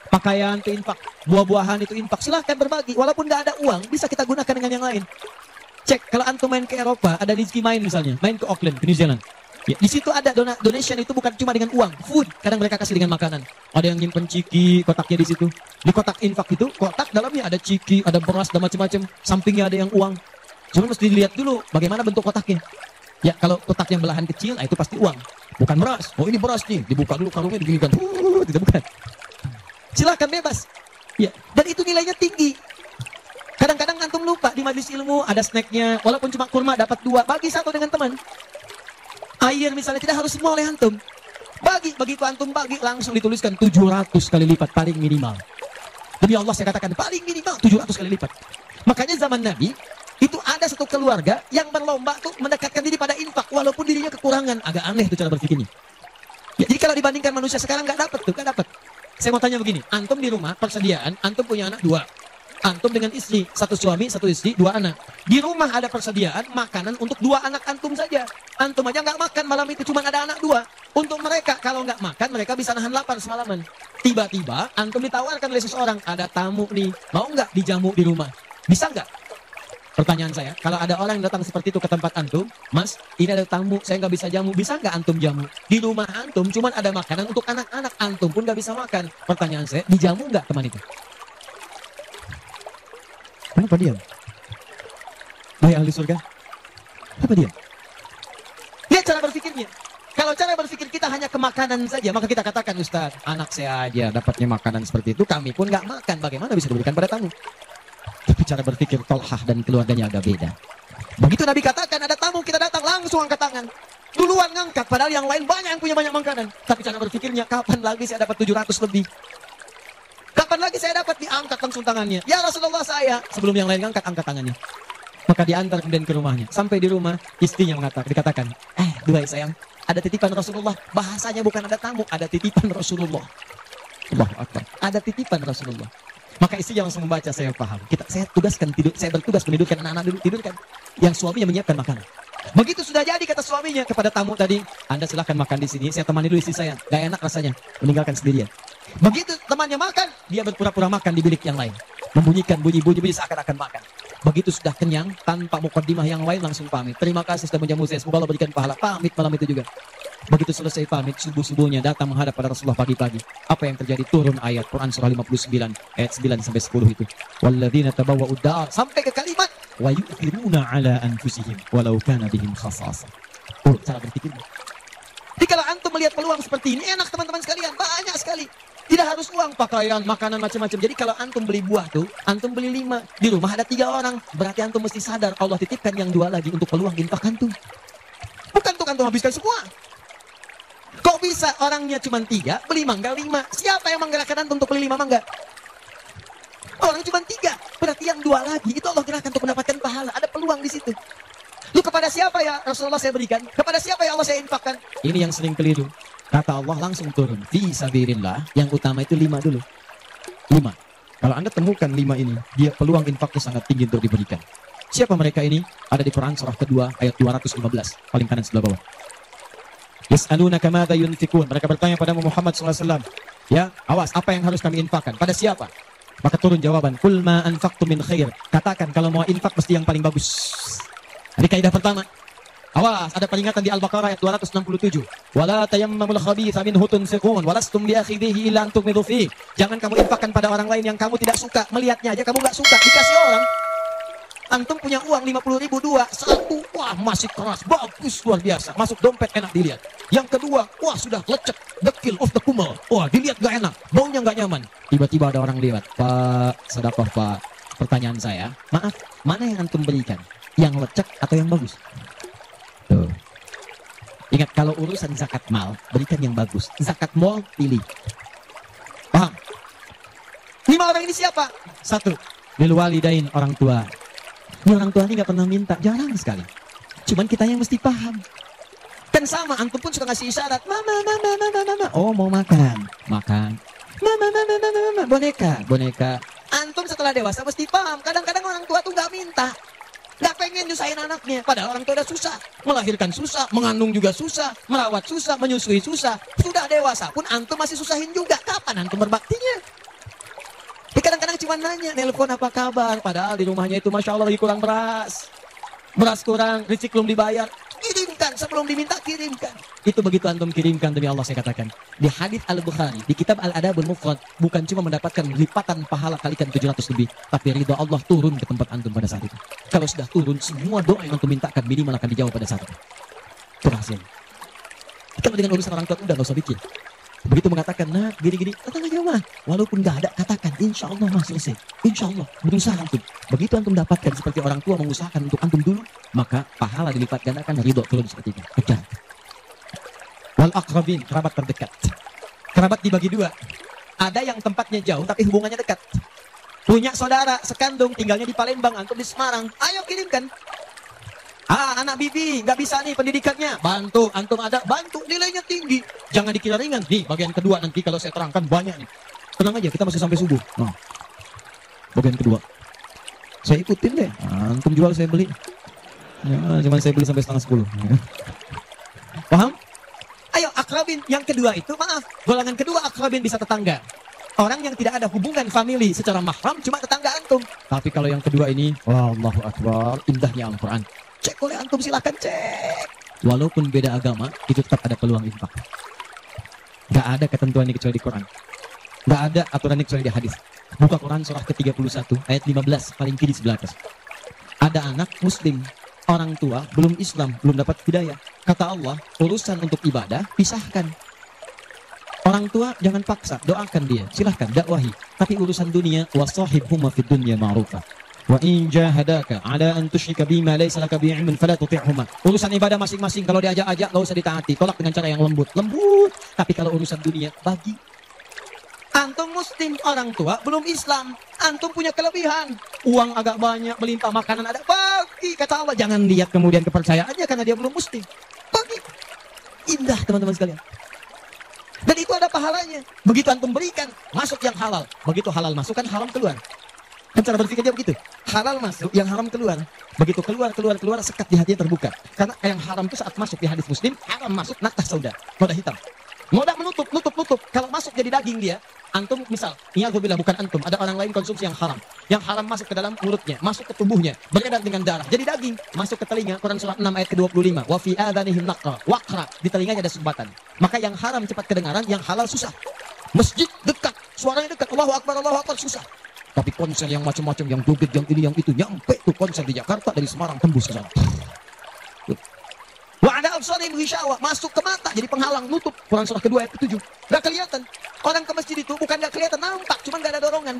A: Pakaian itu infak. Buah-buahan itu infak. Silahkan berbagi. Walaupun nggak ada uang, bisa kita gunakan dengan yang lain. Cek, kalau antum main ke Eropa, ada Rizky main misalnya. Main ke Auckland, ke New Zealand. Ya, di situ ada donation, itu bukan cuma dengan uang, food. Kadang mereka kasih dengan makanan. Ada yang nyimpen ciki, kotaknya di situ. Di kotak infak itu, kotak dalamnya ada ciki, ada beras, dan macam-macam. Sampingnya ada yang uang. Cuma mesti dilihat dulu bagaimana bentuk kotaknya. Ya, kalau kotak yang belahan kecil, nah itu pasti uang. Bukan beras. Oh ini beras nih, dibuka dulu karungnya diginikan. Tidak, bukan. Silakan bebas. Ya, dan itu nilainya tinggi. Kadang-kadang antum lupa di majelis ilmu ada snacknya, walaupun cuma kurma dapat 2, bagi 1 dengan teman. Air misalnya tidak harus semua oleh antum. Begitu antum bagi langsung dituliskan 700 kali lipat paling minimal. Demi Allah saya katakan paling minimal 700 kali lipat. Makanya zaman Nabi itu ada satu keluarga yang berlomba tuh mendekatkan diri pada infak walaupun dirinya kekurangan. Agak aneh tuh cara berpikirnya. Ya, jadi kalau dibandingkan manusia sekarang nggak dapat. Saya mau tanya begini, antum di rumah persediaan, antum punya anak 2. Antum dengan istri, 1 suami, 1 istri, 2 anak. Di rumah ada persediaan makanan untuk 2 anak antum saja. Antum aja nggak makan malam itu, cuma ada anak 2. Untuk mereka, kalau nggak makan, mereka bisa nahan lapar semalaman. Tiba-tiba, antum ditawarkan oleh seseorang, ada tamu nih, mau nggak dijamu di rumah? Bisa nggak? Pertanyaan saya, kalau ada orang yang datang seperti itu ke tempat antum, Mas, ini ada tamu, saya nggak bisa jamu, bisa nggak antum jamu? Di rumah antum cuman ada makanan untuk anak-anak, antum pun nggak bisa makan. Pertanyaan saya, dijamu nggak teman itu? Kenapa diam? Wahai ahli surga, apa dia? Lihat cara berpikirnya. Kalau cara berpikir kita hanya ke makanan saja, maka kita katakan, Ustaz, anak saya aja dapatnya makanan seperti itu, kami pun nggak makan. Bagaimana bisa diberikan pada tamu? Tapi cara berpikir Tolhah dan keluarganya agak beda. Begitu Nabi katakan ada tamu, kita datang langsung angkat tangan. Duluan ngangkat, padahal yang lain banyak yang punya banyak makanan. Tapi cara berpikirnya, kapan lagi saya dapat 700 lebih? Kapan lagi saya dapat diangkat langsung tangannya? Ya Rasulullah saya. Sebelum yang lain ngangkat, angkat tangannya. Maka diantar kemudian ke rumahnya. Sampai di rumah, istrinya dikatakan, duhai sayang, ada titipan Rasulullah. Bahasanya bukan ada tamu, ada titipan Rasulullah. Allahu Akbar. Ada titipan Rasulullah. Maka istrinya langsung membaca, saya paham. Saya bertugas menidurkan anak-anak dulu, tidurkan. Yang suaminya menyiapkan makanan. Begitu sudah jadi kata suaminya kepada tamu tadi, Anda silahkan makan di sini, saya temani dulu istri saya. Gak enak rasanya, meninggalkan sendirian. Begitu temannya makan, dia berpura-pura makan di bilik yang lain. Membunyikan bunyi-bunyi seakan-akan makan. Begitu sudah kenyang, tanpa mukaddimah yang lain langsung pamit. Terima kasih sudah menjamu saya, semoga Allah berikan pahala. Pamit malam itu juga. Begitu selesai pamit, subuh-subuhnya datang menghadap pada Rasulullah pagi-pagi. Apa yang terjadi? Turun ayat Quran surah 59 ayat 9 sampai 10 itu. Walladzina tabawwa'ud dar, sampai ke kalimat wa yu'thiruna ala anfusihim walau kana bihim khasasah. Cara berpikirnya. Jadi kalau antum melihat peluang seperti ini, enak teman-teman sekalian, banyak sekali. Tidak harus uang, pakaian, makanan macam-macam. Jadi kalau antum beli buah tuh, antum beli 5, di rumah ada 3 orang, berarti antum mesti sadar Allah titipkan yang 2 lagi untuk peluang infak antum. Bukan untuk antum habiskan semua. Kok bisa orangnya cuma 3, beli mangga 5? Siapa yang menggerakkan antum untuk beli 5 mangga? Orang cuma 3, berarti yang 2 lagi itu Allah gerakkan untuk mendapatkan pahala. Ada peluang di situ. Lu kepada siapa ya Rasulullah saya berikan? Kepada siapa ya Allah saya infakkan? Ini yang sering keliru. Kata Allah langsung turun. Fi sabilillah, yang utama itu 5 dulu. 5. Kalau Anda temukan 5 ini, dia peluang infaknya sangat tinggi untuk diberikan. Siapa mereka ini? Ada di Quran surah kedua ayat 215, paling kanan sebelah bawah. Yas'alunaka madza yunfikun. Mereka bertanya pada Muhammad SAW. Ya, awas, apa yang harus kami infakkan? Pada siapa? Maka turun jawaban, Qul ma anfaqtum min khair. Katakan kalau mau infak mesti yang paling bagus. Ini kaidah pertama. Awas, ada peringatan di Al-Baqarah ayat 267. Wala tayammamul khabitha minhu tunfiqun walastum biakhidhihi illa an tughmidu fihi. Jangan kamu infakkan pada orang lain yang kamu tidak suka. Melihatnya aja kamu enggak suka, dikasih orang. Antum punya uang 50.000 2, 1, wah masih keras, bagus, luar biasa. Masuk dompet enak dilihat. Yang kedua, wah sudah lecek, dekil, the kumel. Wah dilihat gak enak, baunya gak nyaman. Tiba-tiba ada orang lewat, Pak, sedekah Pak. Pertanyaan saya, maaf, mana yang antum berikan? Yang lecek atau yang bagus? Tuh. Ingat, kalau urusan zakat mal, berikan yang bagus. Zakat mal, pilih. Paham? 5 orang ini siapa? 1, lil walidain, orang tua. Ini orang tua ini gak pernah minta, jarang sekali. Cuman kita yang mesti paham. Kan sama, antum pun suka ngasih isyarat. Mama. Oh mau makan. Mama. Boneka. Antum setelah dewasa mesti paham. Kadang-kadang orang tua tuh gak minta. Gak pengen nyusahin anaknya. Padahal orang tua udah susah. Melahirkan susah, mengandung juga susah, merawat susah, menyusui susah. Sudah dewasa pun antum masih susahin juga. Kapan antum berbaktinya? Kadang-kadang cuma nanya, nelpon apa kabar. Padahal di rumahnya itu Masya Allah lagi kurang beras. Beras kurang, rezeki belum dibayar. Kirimkan, sebelum diminta kirimkan. Itu begitu antum kirimkan demi Allah saya katakan. Di hadits Al-Bukhari, di kitab Al-Adabul Mufrad, bukan cuma mendapatkan lipatan pahala kalikan 700 lebih. Tapi ridha Allah turun ke tempat antum pada saat itu. Kalau sudah turun, semua doa yang antum mintakan minimal akan dijawab pada saat itu. Itu rahasia. Kalau dengan urusan orang tua udah gak usah pikir. Begitu mengatakan, nah gini-gini, datang aja mah. Walaupun gak ada, katakan, insya Allah mah selesai. Insya Allah, berusaha antum. Begitu antum dapatkan seperti orang tua mengusahakan untuk antum dulu, maka pahala dilipat gandakan, ridho turun seperti itu. Kejar. Wal aqrabin, kerabat terdekat. Kerabat dibagi 2. Ada yang tempatnya jauh, tapi hubungannya dekat. Punya saudara sekandung, tinggalnya di Palembang, antum di Semarang. Ayo kirimkan. Anak bibi, nggak bisa nih pendidikannya. Bantu, antum ada, bantu, nilainya tinggi. Jangan dikira ringan. Nih, bagian kedua nanti kalau saya terangkan banyak nih. Tenang aja, kita masih sampai subuh. Nah, bagian kedua. Saya ikutin deh. Antum jual, saya beli. Ya, cuman saya beli sampai 9:30. Paham? Ayo, akrabin. Yang kedua itu, maaf. Golongan kedua, akrabin bisa tetangga. Orang yang tidak ada hubungan famili secara mahram cuma tetangga antum. Tapi kalau yang kedua ini, wah, Allahu Akbar, indahnya Al-Quran. Cek oleh antum, silakan cek. Walaupun beda agama, itu tetap ada peluang infak. Gak ada ketentuan ini kecuali di Quran. Gak ada aturan ini kecuali di hadis. Buka Quran surah ke-31 ayat 15 paling kiri sebelah atas. Ada anak muslim, orang tua belum Islam, belum dapat hidayah. Kata Allah, urusan untuk ibadah pisahkan. Orang tua jangan paksa, doakan dia, silahkan dakwahi. Tapi urusan dunia, wasahibhuma fid dunya ma'rufa. Wa in jahadaka ala an tusyrika bima laysa laka bihi ilmun fala tuti'huma. Urusan ibadah masing-masing kalau diajak-ajak enggak usah ditaati, tolak dengan cara yang lembut. Lembut. Tapi kalau urusan dunia, bagi. Antum muslim, orang tua belum Islam, antum punya kelebihan, uang agak banyak, melimpah, makanan ada, bagi. Kata Allah, jangan lihat kemudian kepercayaannya karena dia belum muslim. Bagi. Indah teman-teman sekalian. Dan itu ada pahalanya. Begitu antum berikan, masuk yang halal. Begitu halal masuk kan haram keluar. Kan cara berpikirnya begitu. Halal masuk, yang haram keluar. Begitu keluar, sekat di hatinya terbuka. Karena yang haram itu saat masuk di hadis Muslim, haram masuk natah sauda, noda hitam. Noda menutup. Kalau masuk jadi daging dia, antum misal, ini aku bilang bukan antum, ada orang lain konsumsi yang haram. Yang haram masuk ke dalam mulutnya, masuk ke tubuhnya, beredar dengan darah. Jadi daging, masuk ke telinga, Quran surah 6 ayat ke-25. Wa fi adhanihim naqra, waqra, di telinganya ada sumbatan. Maka yang haram cepat kedengaran, yang halal susah. Masjid dekat, suaranya dekat, Allahu Akbar, susah. Tapi konser yang macam-macam, yang joget, yang ini, yang itu, nyampe tuh konser di Jakarta, dari Semarang tembus ke sana. Wa ada absarihim ghishawa, masuk ke mata jadi penghalang, nutup. Quran surah kedua ayat ke-7. Gak kelihatan. Orang ke masjid itu bukan gak kelihatan, nampak, cuman gak ada dorongan.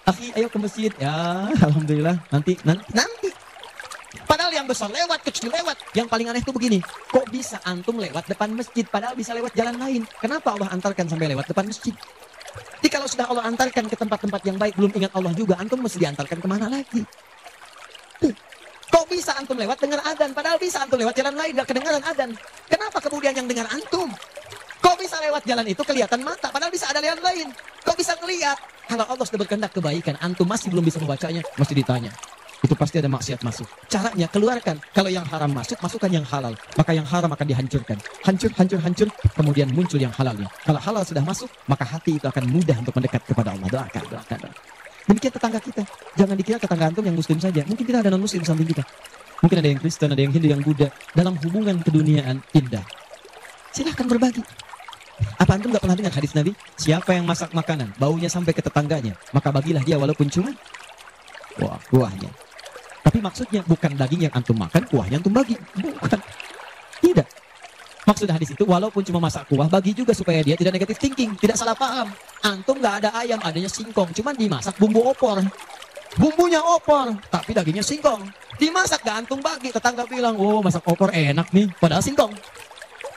A: Akhi, ayo ke masjid. Ya, alhamdulillah. Nanti. Padahal yang besar lewat, kecil lewat. Yang paling aneh itu begini. Kok bisa antum lewat depan masjid padahal bisa lewat jalan lain? Kenapa Allah antarkan sampai lewat depan masjid? Jadi kalau sudah Allah antarkan ke tempat-tempat yang baik, belum ingat Allah juga, antum mesti diantarkan kemana lagi? Kok bisa antum lewat dengar adzan? Padahal bisa antum lewat jalan lain, gak kedengaran adzan. Kenapa kemudian yang dengar antum? Kok bisa lewat jalan itu kelihatan mata? Padahal bisa ada jalan lain. Kok bisa kelihatan? Kalau Allah sudah berkehendak kebaikan, antum masih belum bisa membacanya, mesti ditanya. Itu pasti ada maksiat masuk. Caranya keluarkan. Kalau yang haram masuk, masukkan yang halal. Maka yang haram akan dihancurkan. Hancur. Kemudian muncul yang halalnya. Kalau halal sudah masuk, maka hati itu akan mudah untuk mendekat kepada Allah. Doakan. Demikian tetangga kita. Jangan dikira tetangga antum yang muslim saja. Mungkin kita ada non-muslim di samping kita. Mungkin ada yang Kristen, ada yang Hindu, yang Buddha. Dalam hubungan keduniaan indah. Silahkan berbagi. Apa antum gak pernah dengar hadis Nabi? Siapa yang masak makanan, baunya sampai ke tetangganya, maka bagilah dia walaupun cuma kuahnya. Tapi maksudnya bukan daging yang antum makan, kuahnya antum bagi. Bukan. Tidak. Maksud hadis itu walaupun cuma masak kuah, bagi juga supaya dia tidak negatif thinking, tidak salah paham. Antum gak ada ayam, adanya singkong, cuman dimasak bumbu opor. Bumbunya opor, tapi dagingnya singkong. Dimasak gak antum bagi, tetangga bilang, oh masak opor enak nih, padahal singkong.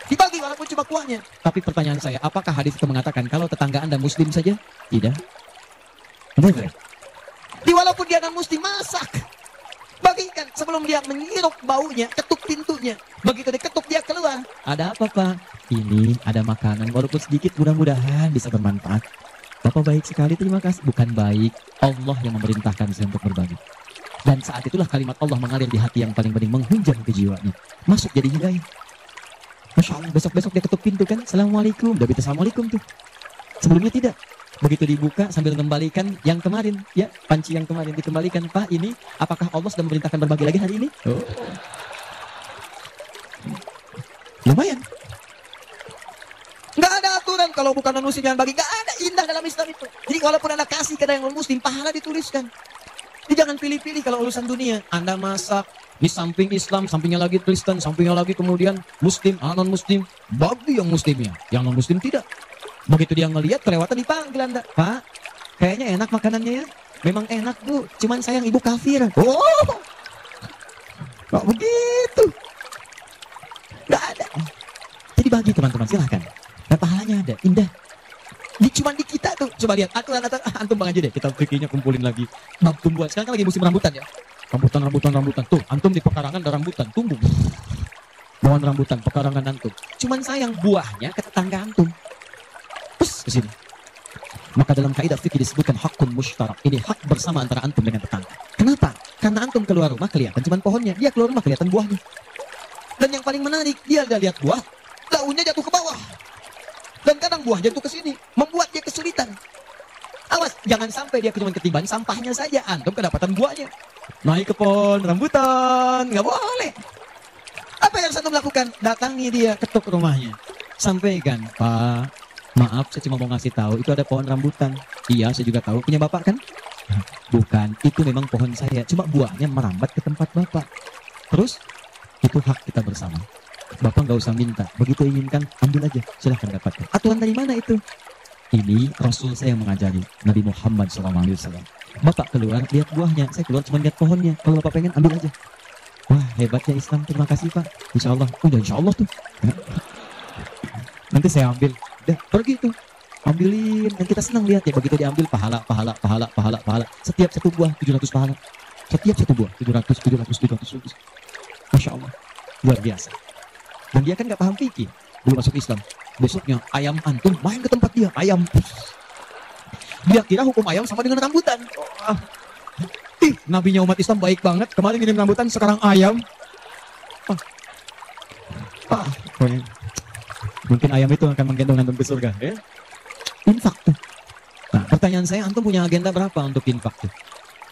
A: Dibagi walaupun cuma kuahnya. Tapi pertanyaan saya, apakah hadis itu mengatakan kalau tetangga Anda muslim saja? Tidak. Benar. Di walaupun dia non-muslim, masak. Bagikan sebelum dia mengirup baunya, ketuk pintunya. Begitu diketuk dia keluar. Ada apa Pak? Ini ada makanan walaupun sedikit, mudah-mudahan bisa bermanfaat. Bapak baik sekali, terima kasih. Bukan baik, Allah yang memerintahkan saya untuk berbagi. Dan saat itulah kalimat Allah mengalir di hati yang paling bening, menghunjam ke jiwanya. Masuk jadi hidayah. Masya Allah, besok-besok dia ketuk pintu kan, Assalamualaikum, udah bisa Assalamualaikum tuh. Sebelumnya tidak. Begitu dibuka sambil mengembalikan yang kemarin, ya panci yang kemarin dikembalikan. Pak, ini apakah Allah sudah memerintahkan berbagi lagi hari ini? Oh. Lumayan. Nggak ada aturan kalau bukan non-muslim yang bagi. Nggak ada, indah dalam Islam itu. Jadi walaupun Anda kasih ke yang non-muslim, pahala dituliskan. Jadi jangan pilih-pilih kalau urusan dunia. Anda masak, di samping Islam, sampingnya lagi Kristen, sampingnya lagi kemudian Muslim, non-Muslim. Bagi yang Muslimnya, yang non-Muslim tidak. Begitu dia ngelihat kelewatan dipanggil Anda. Pak, kayaknya enak makanannya ya. Memang enak Bu, cuman sayang ibu kafir. Oh, kok begitu? Nggak ada. Jadi bagi teman-teman, silahkan. Dan pahalanya ada, indah. Cuman di kita tuh, coba lihat. Aturan antum bang aja deh, kita fikirnya kumpulin lagi. Bab tumbuhan, sekarang kan lagi musim rambutan ya. Rambutan. Tuh, antum di pekarangan ada rambutan, tumbuh. Pohon rambutan, pekarangan antum. Cuman sayang buahnya ke tetangga antum. Pus, ke sini. Maka dalam kaidah fikih disebutkan hakun mushtarak. Ini hak bersama antara antum dengan tetangga. Kenapa? Karena antum keluar rumah kelihatan cuman pohonnya, dia keluar rumah kelihatan buahnya. Dan yang paling menarik, dia udah lihat buah, daunnya jatuh ke bawah. Dan kadang buah jatuh ke sini, membuat dia kesulitan. Jangan sampai dia cuma ketiban sampahnya saja, antum kedapatan buahnya. Naik ke pohon rambutan, nggak boleh. Apa yang harus antum lakukan? Datangi dia, ketuk rumahnya. Sampaikan, Pak, maaf saya cuma mau ngasih tahu, itu ada pohon rambutan. Iya, saya juga tahu. Punya bapak kan? Bukan, itu memang pohon saya. Cuma buahnya merambat ke tempat bapak. Terus, itu hak kita bersama. Bapak nggak usah minta. Begitu inginkan, ambil aja. Silahkan dapatkan. Aturan dari mana itu? Ini Rasul saya yang mengajari. Nabi Muhammad SAW. Bapak keluar, lihat buahnya. Saya keluar cuma lihat pohonnya. Kalau bapak pengen, ambil aja. Wah, hebatnya Islam. Terima kasih, Pak. Insya Allah. Udah, insya Allah tuh. Nanti saya ambil. Udah, pergi tuh. Ambilin. Dan kita senang lihat ya. Begitu diambil, pahala. Setiap satu buah, 700 pahala. Setiap satu buah, 700. Masya Allah. Luar biasa. Dan dia kan nggak paham fikih. Belum masuk Islam. Besoknya, ayam antum main ke tempat dia. Ayam. Dia kira hukum ayam sama dengan rambutan. Nabinya umat Islam baik banget. Kemarin ngirim rambutan, sekarang ayam. Mungkin ayam itu akan menggendong antum ke surga. Ya? Infak tuh. Nah, pertanyaan saya, antum punya agenda berapa untuk infak tuh?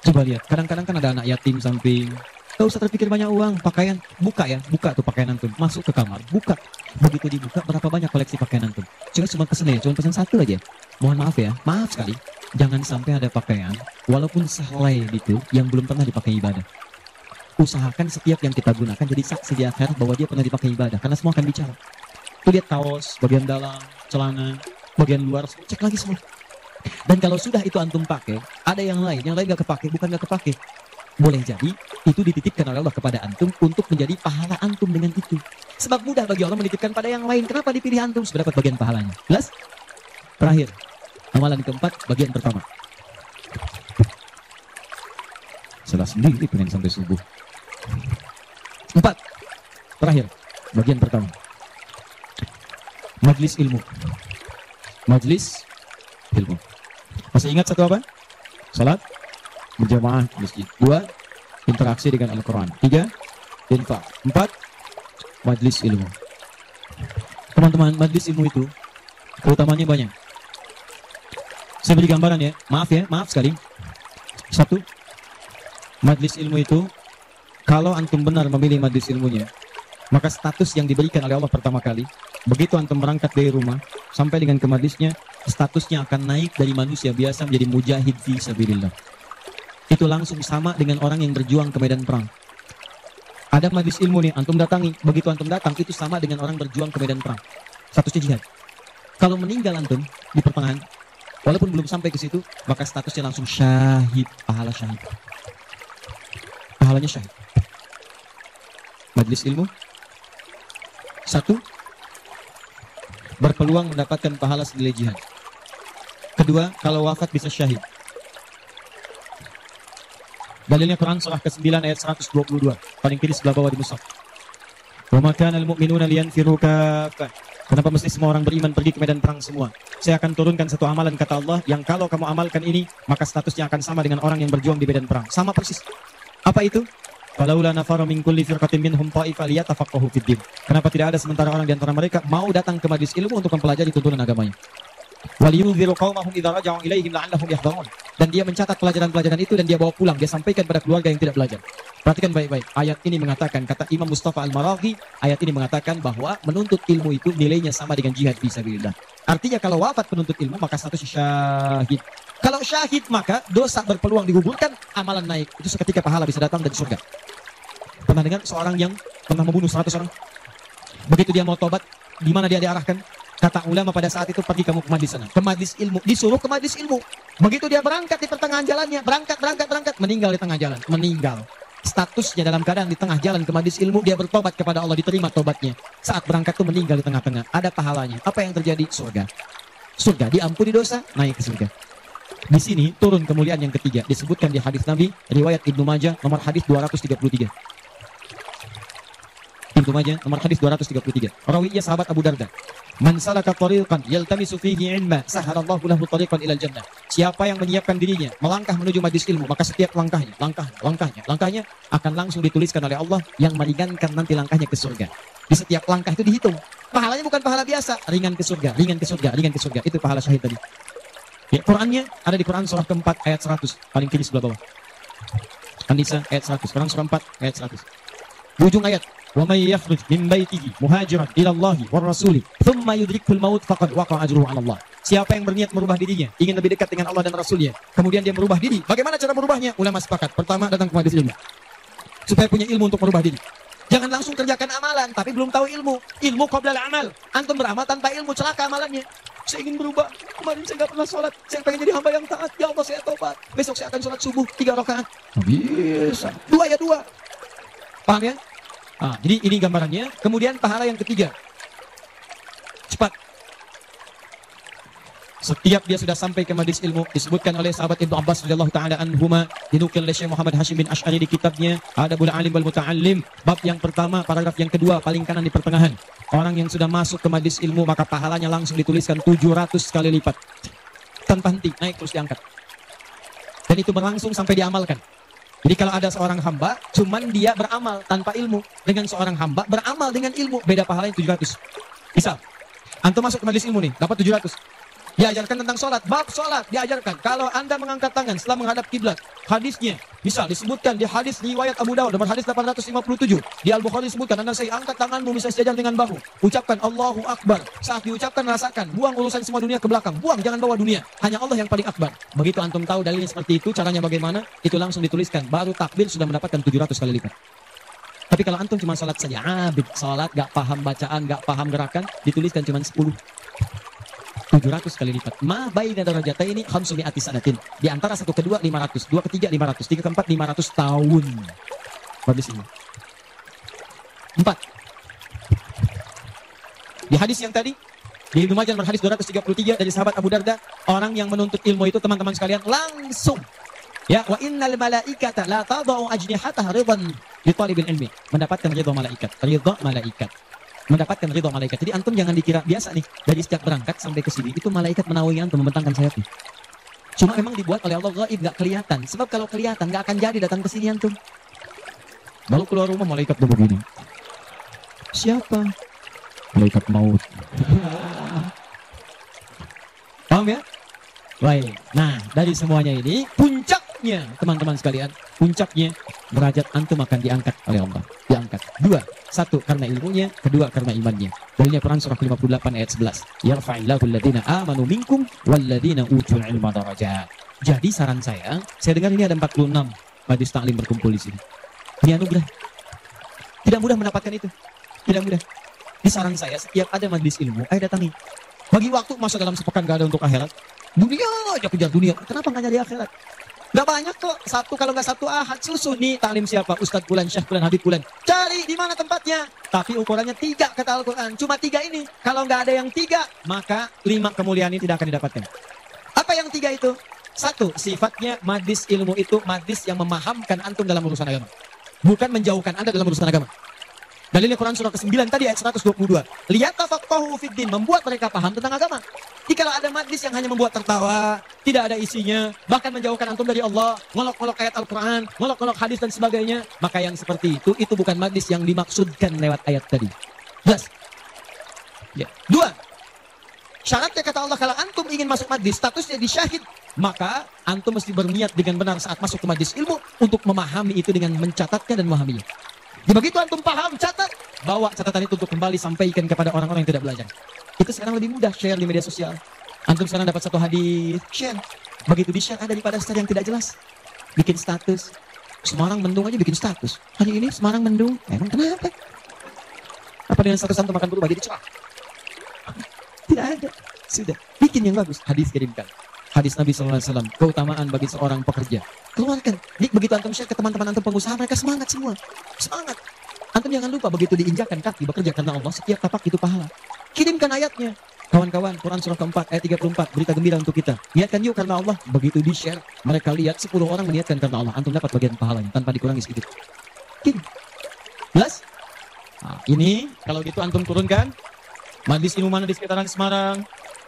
A: Coba lihat. Kadang-kadang kan ada anak yatim samping. Gak usah terpikir banyak uang. Pakaian, buka ya. Buka tuh pakaian antum. Masuk ke kamar, buka. Begitu dibuka, berapa banyak koleksi pakaian antum? Cuma pesen ya, cuma pesen satu aja. Mohon maaf ya, maaf sekali. Jangan sampai ada pakaian, walaupun sehelai gitu, yang belum pernah dipakai ibadah. Usahakan setiap yang kita gunakan jadi saksi di akhirat bahwa dia pernah dipakai ibadah. Karena semua akan bicara. Tuh lihat kaos, bagian dalam, celana, bagian luar, cek lagi semua. Dan kalau sudah itu antum pakai, ada yang lain gak kepake, bukan gak kepake. Boleh jadi itu dititipkan oleh Allah kepada antum untuk menjadi pahala antum dengan itu. Sebab mudah bagi Allah menitipkan pada yang lain. Kenapa dipilih antum supaya dapat bagian pahalanya? Jelas? Terakhir, amalan keempat, bagian pertama. Salah sendiri pengen sampai subuh. 4. Terakhir, bagian pertama. Majlis ilmu. Majlis ilmu. Masih ingat satu apa? Salat berjamaah di masjid. 2. Interaksi dengan Al-Quran. 3. Infak. 4. Majlis ilmu. Teman-teman, majlis ilmu itu keutamanya banyak. Saya beri gambaran ya. Maaf sekali. 1. Majlis ilmu itu, kalau antum benar memilih majlis ilmunya, maka status yang diberikan oleh Allah pertama kali, begitu antum berangkat dari rumah sampai dengan ke majlisnya, statusnya akan naik dari manusia biasa menjadi mujahid fi sabilillah. Itu langsung sama dengan orang yang berjuang ke medan perang. Ada majlis ilmu nih, antum datangi. Begitu antum datang, itu sama dengan orang berjuang ke medan perang. Statusnya jihad. Kalau meninggal antum di pertengahan, walaupun belum sampai ke situ, maka statusnya langsung syahid, pahala syahid. Pahalanya syahid. Majlis ilmu. 1. Berpeluang mendapatkan pahala senilai jihad. 2. Kalau wafat bisa syahid. Dalilnya Quran surah ke-9 ayat 122. Paling kiri sebelah bawah di mushaf. Wa ma kana al-mu'minuna liyanfiru kaffah. Kenapa mesti semua orang beriman pergi ke medan perang semua? Saya akan turunkan satu amalan kata Allah yang kalau kamu amalkan ini, maka statusnya akan sama dengan orang yang berjuang di medan perang. Sama persis. Apa itu? Falaula nafara min kulli firqatin minhum ta'ifah liyatafaqahu fid din. Kenapa tidak ada sementara orang di antara mereka mau datang ke majlis ilmu untuk mempelajari tuntunan agamanya? Waliyunziru qaumahum idza raja'u ilaihim la'allahum yahdharun. Dan dia mencatat pelajaran-pelajaran itu dan dia bawa pulang, dia sampaikan pada keluarga yang tidak belajar. Perhatikan baik-baik. Ayat ini mengatakan, kata Imam Mustafa Al-Maraghi, ayat ini mengatakan bahwa menuntut ilmu itu nilainya sama dengan jihad fisabilillah. Artinya kalau wafat penuntut ilmu maka status syahid. Kalau syahid maka dosa berpeluang digugurkan, amalan naik. Itu seketika pahala bisa datang dari surga. Pernah dengar seorang yang pernah membunuh 100 orang? Begitu dia mau tobat, di mana dia diarahkan? Kata ulama pada saat itu, pergi kamu ke majlis sana, ke majlis ilmu, disuruh ke majlis ilmu. Begitu dia berangkat di pertengahan jalannya, berangkat, meninggal di tengah jalan, meninggal. Statusnya dalam keadaan di tengah jalan ke majlis ilmu, dia bertobat kepada Allah, diterima tobatnya. Saat berangkat itu meninggal di tengah-tengah, ada pahalanya. Apa yang terjadi? Surga. Surga, diampuni dosa, naik ke surga. Di sini turun kemuliaan yang ketiga, disebutkan di hadis Nabi, riwayat Ibnu Majah, nomor hadis 233. Ibnu Majah, nomor hadis 233. Rawinya sahabat Abu Darda. Man salaka tariqan yaltamisu fihi ilma sahalallahu lahu tariqan ilal jannah. Siapa yang menyiapkan dirinya melangkah menuju majlis ilmu, maka setiap langkahnya akan langsung dituliskan oleh Allah yang meringankan nanti langkahnya ke surga. Di setiap langkah itu dihitung. Pahalanya bukan pahala biasa, ringan ke surga. Itu pahala syahid tadi. Ya, Qurannya ada di Quran surah keempat ayat 100, paling kiri sebelah bawah. An-Nisa ayat 100, Quran surah 4 ayat 100. Di ujung ayat, wa may yakhruj min baitihi muhajiran ila Allah war rasuli thumma yudrikul maut faqad waqa'a ajruhu 'ala Allah. Siapa yang berniat merubah dirinya, ingin lebih dekat dengan Allah dan Rasulnya, kemudian dia merubah diri. Bagaimana cara merubahnya? Ulama sepakat. Pertama, datang ke majelis ilmu. Supaya punya ilmu untuk merubah diri. Jangan langsung kerjakan amalan tapi belum tahu ilmu. Ilmu qabla al-amal. Antum beramal tanpa ilmu, celaka amalannya. Saya ingin berubah. Kemarin saya nggak pernah sholat. Saya pengen jadi hamba yang taat. Ya Allah, saya tobat. Besok saya akan sholat subuh 3 rakaat. Bisa. 2 ya 2. Paham ya? Jadi ini gambarannya. Kemudian pahala yang ketiga. Cepat. Setiap dia sudah sampai ke majelis ilmu, disebutkan oleh sahabat Ibnu Abbas radhiyallahu taala anhuma, dinukil oleh Syekh Muhammad Hashim bin Asy'ari di kitabnya Adabul Alim wal Muta'allim, bab yang pertama, paragraf yang kedua, paling kanan di pertengahan. Orang yang sudah masuk ke majelis ilmu maka pahalanya langsung dituliskan 700 kali lipat. Tanpa henti, naik terus diangkat. Dan itu berlangsung sampai diamalkan. Jadi kalau ada seorang hamba, cuman dia beramal tanpa ilmu, dengan seorang hamba beramal dengan ilmu, beda pahalanya 700. Misal, antum masuk ke majelis ilmu nih, dapat 700. Diajarkan tentang sholat, bab sholat diajarkan. Kalau anda mengangkat tangan setelah menghadap kiblat, hadisnya misal disebutkan di hadis riwayat Abu Dawud nomor hadis 857. Di Al-Bukhari disebutkan, anda saya angkat tanganmu bisa sejajar dengan bahu. Ucapkan Allahu Akbar. Saat diucapkan rasakan, buang urusan semua dunia ke belakang. Buang, jangan bawa dunia. Hanya Allah yang paling akbar. Begitu antum tahu dalilnya seperti itu, caranya bagaimana, itu langsung dituliskan. Baru takbir sudah mendapatkan 700 kali lipat. Tapi kalau antum cuma sholat saja, abid sholat, gak paham bacaan, gak paham gerakan, dituliskan cuma 10. 700 kali lipat. Ma baina darajataini khamsumi'ati sanatin. Di antara satu kedua 500, dua ketiga 500, tiga keempat 500 tahun. Habis ini. 4. Di hadis yang tadi, di Ibnu Majah berhadis 233 dari sahabat Abu Darda, orang yang menuntut ilmu itu teman-teman sekalian langsung ya, wa innal malaikata la tadau ajnihataha ridan li talibil ilmi. Mendapatkan ridha malaikat. Ridha malaikat. Mendapatkan ridha malaikat. Jadi antum jangan dikira biasa nih, dari sejak berangkat sampai ke sini itu malaikat menaungi antum, membentangkan sayapnya. Cuma memang dibuat oleh Allah gaib, gak kelihatan. Sebab kalau kelihatan gak akan jadi datang ke sini antum. Baru keluar rumah malaikat udah begini. Siapa? Malaikat maut. Paham ya? Baik. Nah, dari semuanya ini puncaknya teman-teman sekalian, puncaknya derajat antum akan diangkat oleh Allah. Diangkat. 2. 1 karena ilmunya, kedua karena imannya. Dalilnya Quran surah 58 ayat 11. Yarfa'illahu alladhina amanu minkum walladhina utul ilma darajat. Jadi saran saya dengar ini ada 46 majelis taklim berkumpul di sini. Ini anugerah. Tidak mudah mendapatkan itu. Tidak mudah. Di saran saya setiap ada majelis ilmu, ayo datangi. Bagi waktu masa dalam sepekan gak ada untuk akhirat. Dunia aja kejar dunia. Kenapa gak nyari akhirat? Gak banyak kok. Satu kalau gak satu ahad susun nih taklim siapa? Ustadz Bulan, Syekh Bulan, Habib Bulan. Cari di mana tempatnya. Tapi ukurannya 3 kata Al-Quran. Cuma 3 ini. Kalau gak ada yang 3, maka 5 kemuliaan ini tidak akan didapatkan. Apa yang 3 itu? 1. Sifatnya majlis ilmu itu majlis yang memahamkan antum dalam urusan agama. Bukan menjauhkan anda dalam urusan agama. Dalilnya Quran surah ke-9 tadi ayat 122. Liyatafaqahu fiddin, membuat mereka paham tentang agama. Jadi kalau ada majlis yang hanya membuat tertawa, tidak ada isinya, bahkan menjauhkan antum dari Allah, ngolok-ngolok ayat Al-Quran, ngolok-ngolok hadis dan sebagainya, maka yang seperti itu bukan majlis yang dimaksudkan lewat ayat tadi. Jelas? Ya. 2. Syaratnya kata Allah, kalau antum ingin masuk majlis, statusnya disyahid, maka antum mesti berniat dengan benar saat masuk ke majlis ilmu untuk memahami itu dengan mencatatnya dan memahaminya. Ya, begitu antum paham, catat, bawa catatan itu untuk kembali sampaikan kepada orang-orang yang tidak belajar. Itu sekarang lebih mudah, share di media sosial. Antum sekarang dapat satu hadis, share. Begitu di-share ada daripada share yang tidak jelas. Bikin status. Semarang mendung aja bikin status. Hari ini Semarang mendung. Emang kenapa? Apa dengan status antum makan berubah jadi cerah? Tidak ada. Sudah. Bikin yang bagus. Hadis kirimkan. Hadis Nabi SAW, keutamaan bagi seorang pekerja. Keluarkan. Jadi begitu antum share ke teman-teman antum pengusaha, mereka semangat semua. Semangat. Antum jangan lupa, begitu diinjakan kaki bekerja karena Allah, setiap tapak itu pahala. Kirimkan ayatnya. Kawan-kawan, Quran surah keempat, ayat 34, berita gembira untuk kita. Niatkan yuk karena Allah. Begitu di-share, mereka lihat 10 orang meniatkan karena Allah. Antum dapat bagian pahalanya, tanpa dikurangi sedikit. Kirim. Jelas? Nah, ini, kalau gitu antum turunkan. Majlis ilmu mana di sekitaran Semarang?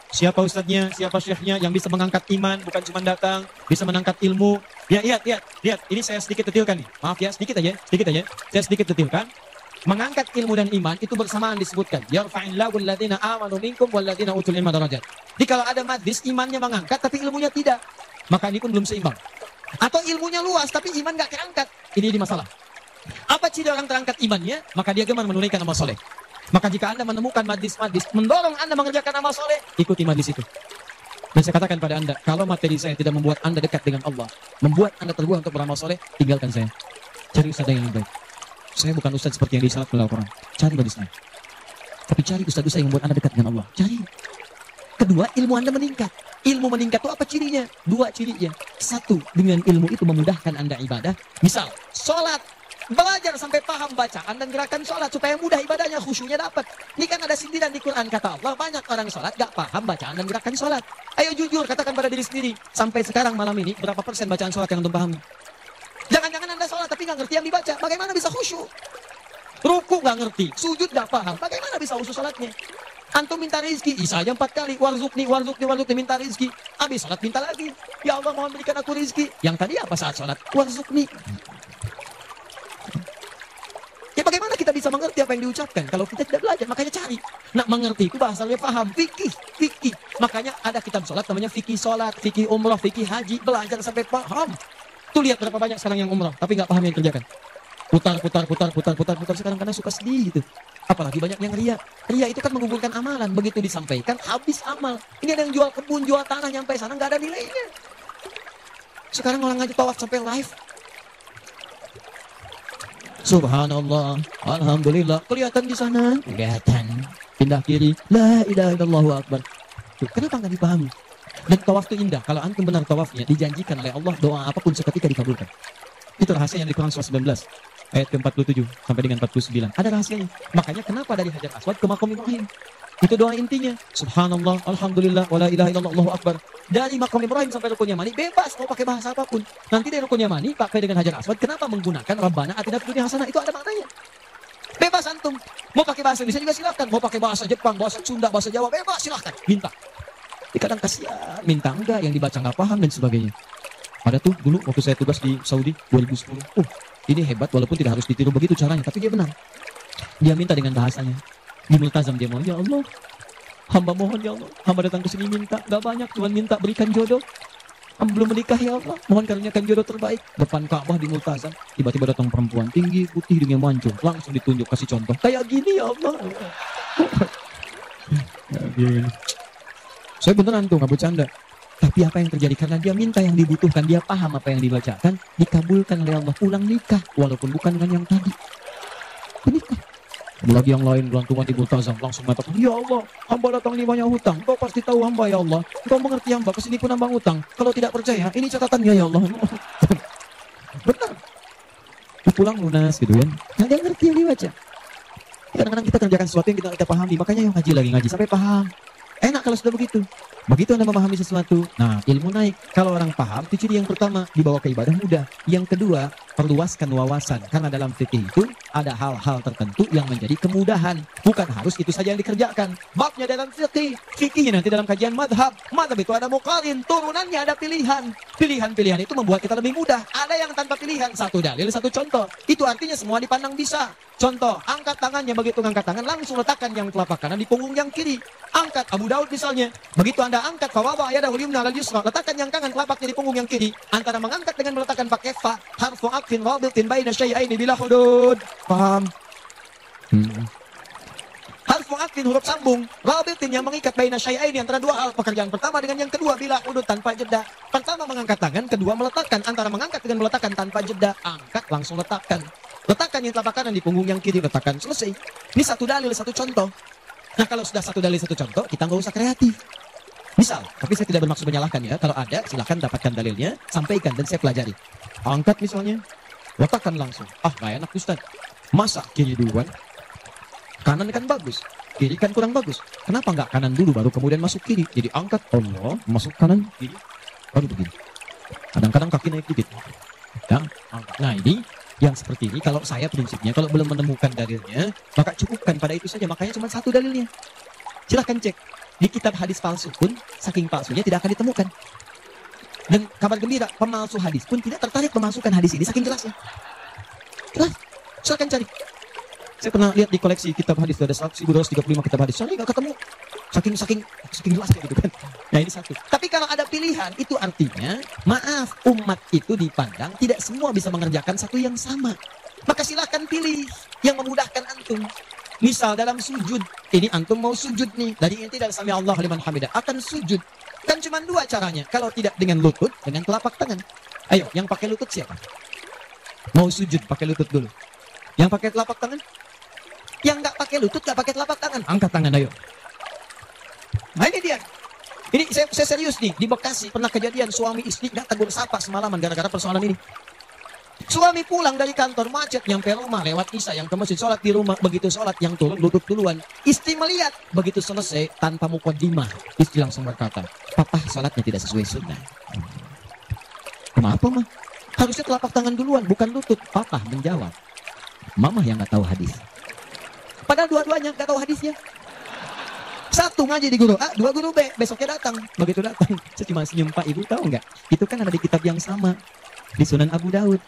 A: Siapa ustadznya, siapa syekhnya yang bisa mengangkat iman, bukan cuma datang, bisa mengangkat ilmu. Ya, lihat. Ini saya sedikit detilkan nih. Maaf ya, sedikit aja. Saya sedikit detilkan. Mengangkat ilmu dan iman itu bersamaan disebutkan. Yarfa'illahu alladziina aamanu minkum walladziina utul ilma darajat. Jadi kalau ada majlis imannya mengangkat tapi ilmunya tidak, maka ini pun belum seimbang. Atau ilmunya luas tapi iman nggak terangkat. Ini masalah. Apa ciri orang terangkat imannya? Maka dia gemar menunaikan amal soleh. Maka jika Anda menemukan majlis-majlis mendorong Anda mengerjakan amal soleh, ikuti majlis itu. Dan saya katakan pada Anda, kalau materi saya tidak membuat Anda dekat dengan Allah, membuat Anda terbuang untuk beramal soleh, tinggalkan saya. Cari ustaz yang lebih baik. Saya bukan ustaz seperti yang disyarat oleh Al-Quran. Cari bagi saya. Tapi cari ustaz-ustaz yang membuat Anda dekat dengan Allah. Cari. Kedua, ilmu Anda meningkat. Ilmu meningkat itu apa cirinya? Dua cirinya. Satu, dengan ilmu itu memudahkan Anda ibadah. Misal, sholat. Belajar sampai paham bacaan dan gerakan sholat supaya mudah ibadahnya, khusyuknya dapat. Ini kan ada sindiran di Quran, kata Allah, banyak orang sholat gak paham bacaan dan gerakan sholat. Ayo jujur, katakan pada diri sendiri, sampai sekarang malam ini berapa persen bacaan sholat yang antum pahami? Jangan-jangan Anda sholat tapi gak ngerti yang dibaca, bagaimana bisa khusyuk? Ruku gak ngerti, sujud gak paham, bagaimana bisa khusyuk sholatnya? Antum minta rezeki, Isa aja 4 kali, warzuqni, minta rezeki. Habis sholat minta lagi, ya Allah mohon berikan aku rezeki. Yang tadi apa saat sholat? Warzuqni. Ya bagaimana kita bisa mengerti apa yang diucapkan kalau kita tidak belajar? Makanya cari. Nak mengerti itu bahasanya paham. Fikih. Makanya ada kitab sholat namanya fikih sholat, fikih umrah, fikih haji. Belajar sampai paham. Tuh lihat berapa banyak sekarang yang umrah tapi nggak paham yang kerjakan. Putar sekarang karena suka sedih gitu. Apalagi banyak yang ria. Ria itu kan menggugurkan amalan. Begitu disampaikan habis amal. Ini ada yang jual kebun, jual tanah nyampe sana nggak ada nilainya. Sekarang orang ngaji tawaf sampai live. Subhanallah, alhamdulillah, kelihatan di sana, kelihatan. Pindah kiri, la ilaha illallah akbar. Tuh, kenapa nggak dipahami? Dan tawaf itu indah. Kalau antum benar tawafnya, dijanjikan oleh Allah doa apapun seketika dikabulkan. Itu rahasia yang di Quran surah 19 ayat ke-47 sampai dengan 49. Ada rahasianya. Makanya kenapa dari Hajar Aswad ke Maqam Ibrahim? Itu doa intinya. Subhanallah, alhamdulillah, wala ilaha illallah, Allahu akbar. Dari Maqam Ibrahim sampai Rukun Yamani bebas mau pakai bahasa apapun. Nanti dari Rukun Yamani pakai dengan Hajar Aswad, kenapa menggunakan Rabbana atina fid dunya hasanah? Itu ada maknanya. Bebas antum. Mau pakai bahasa Indonesia juga silakan. Mau pakai bahasa Jepang, bahasa Sunda, bahasa Jawa, bebas silakan. Minta. Kadang kasihan, minta enggak, yang dibaca enggak paham dan sebagainya. Ada tuh dulu waktu saya tugas di Saudi 2010. Ini hebat walaupun tidak harus ditiru begitu caranya, tapi dia benar. Dia minta dengan bahasanya. Di multazam dia mohon, ya Allah, hamba mohon ya Allah, hamba datang ke sini minta, gak banyak, cuma minta berikan jodoh. Hamba belum menikah ya Allah, mohon karuniakan jodoh terbaik. Depan Ka'bah di multazam, tiba-tiba datang perempuan tinggi, putih dengan mancung, langsung ditunjuk kasih contoh. Kayak gini ya Allah. Saya beneran tuh, gak bercanda. Tapi apa yang terjadi? Karena dia minta yang dibutuhkan, dia paham apa yang dibacakan, dikabulkan oleh Allah, pulang nikah, walaupun bukan dengan yang tadi. Menikah. Lagi yang lain gelantungan di multazam langsung mengatakan, ya Allah, hamba datang ini banyak hutang. Kau pasti tahu hamba ya Allah. Kau mengerti hamba, kesini pun nambang hutang. Kalau tidak percaya, ini catatannya ya Allah. Benar. Pulang lunas gitu kan. Nah, dia ngerti yang dibaca. Kadang-kadang kita kerjakan sesuatu yang kita pahami. Makanya yang ngaji sampai paham. Enak kalau sudah begitu. Begitu Anda memahami sesuatu, nah ilmu naik. Kalau orang paham, itu ciri yang pertama, dibawa ke ibadah mudah. Yang kedua, perluaskan wawasan. Karena dalam fikih itu ada hal-hal tertentu yang menjadi kemudahan. Bukan harus itu saja yang dikerjakan. Babnya dalam fikih, fikihnya nanti dalam kajian madhab. Madhab itu ada muqarin, turunannya ada pilihan. Pilihan-pilihan itu membuat kita lebih mudah. Ada yang tanpa pilihan, satu dalil, satu contoh. Itu artinya semua dipandang bisa. Contoh, angkat tangannya, begitu angkat tangan langsung letakkan yang telapak kanan di punggung yang kiri. Angkat Abu Daud misalnya, begitu Anda angkat fawada yadahu yumna al yusra, letakkan yang kanan telapaknya di punggung yang kiri. Antara mengangkat dengan meletakkan pakai fa, harfu aqfin rabitin baina syai'aini bila hudud. Paham? Harfu aqfin huruf sambung, rabitin yang mengikat baina syai'aini antara dua hal. Pekerjaan pertama dengan yang kedua bila hudud tanpa jeda. Pertama mengangkat tangan, kedua meletakkan. Antara mengangkat dengan meletakkan tanpa jeda, angkat langsung letakkan. Letakkan yang telapak kanan di punggung yang kiri, letakkan, selesai. Ini satu dalil, satu contoh. Nah kalau sudah satu dalil, satu contoh, kita nggak usah kreatif. Misal, tapi saya tidak bermaksud menyalahkan ya. Kalau ada, silakan dapatkan dalilnya, sampaikan dan saya pelajari. Angkat misalnya, letakkan langsung. Ah, nggak enak Ustaz. Masa kiri duluan? Kanan kan bagus, kiri kan kurang bagus. Kenapa nggak kanan dulu baru kemudian masuk kiri? Jadi angkat, Allah, masuk kanan, kiri, baru begini. Kadang-kadang kaki naik dikit. Ya, angkat. Nah ini yang seperti ini, kalau saya prinsipnya, kalau belum menemukan dalilnya, maka cukupkan pada itu saja. Makanya cuma satu dalilnya. Silahkan cek. Di kitab hadis palsu pun, saking palsunya tidak akan ditemukan. Dan kabar gembira, pemalsu hadis pun tidak tertarik memasukkan hadis ini, saking jelasnya. Jelas, silahkan cari. Saya pernah lihat di koleksi kitab hadis ada 1235 kitab hadis. Saya nggak ketemu. Saking jelas gitu kan. Nah ini satu. Tapi kalau ada pilihan itu artinya maaf umat itu dipandang tidak semua bisa mengerjakan satu yang sama. Maka silakan pilih yang memudahkan antum. Misal dalam sujud, ini antum mau sujud nih dari inti dari sami Allah liman hamidah akan sujud. Kan cuma dua caranya. Kalau tidak dengan lutut, dengan telapak tangan. Ayo, yang pakai lutut siapa? Mau sujud pakai lutut dulu. Yang pakai telapak tangan? Yang nggak pakai lutut, nggak pakai telapak tangan. Angkat tangan ayo. Nah ini dia. Ini saya serius nih. Di Bekasi pernah kejadian suami istri nggak tegur sapa semalaman gara-gara persoalan ini. Suami pulang dari kantor macet nyampe rumah lewat isya yang ke masjid sholat di rumah. Begitu sholat yang turun lutut duluan. Istri melihat. Begitu selesai tanpa muqaddimah. Istri langsung berkata, papa sholatnya tidak sesuai sunnah. Kenapa mah? Harusnya telapak tangan duluan bukan lutut. Papa menjawab, mama yang nggak tahu hadis. Padahal dua-duanya nggak tahu hadisnya. Satu ngaji di guru A, dua guru B. Besoknya datang. Begitu datang, saya cuma senyum, Pak Ibu tahu nggak? Itu kan ada di kitab yang sama. Di Sunan Abu Daud.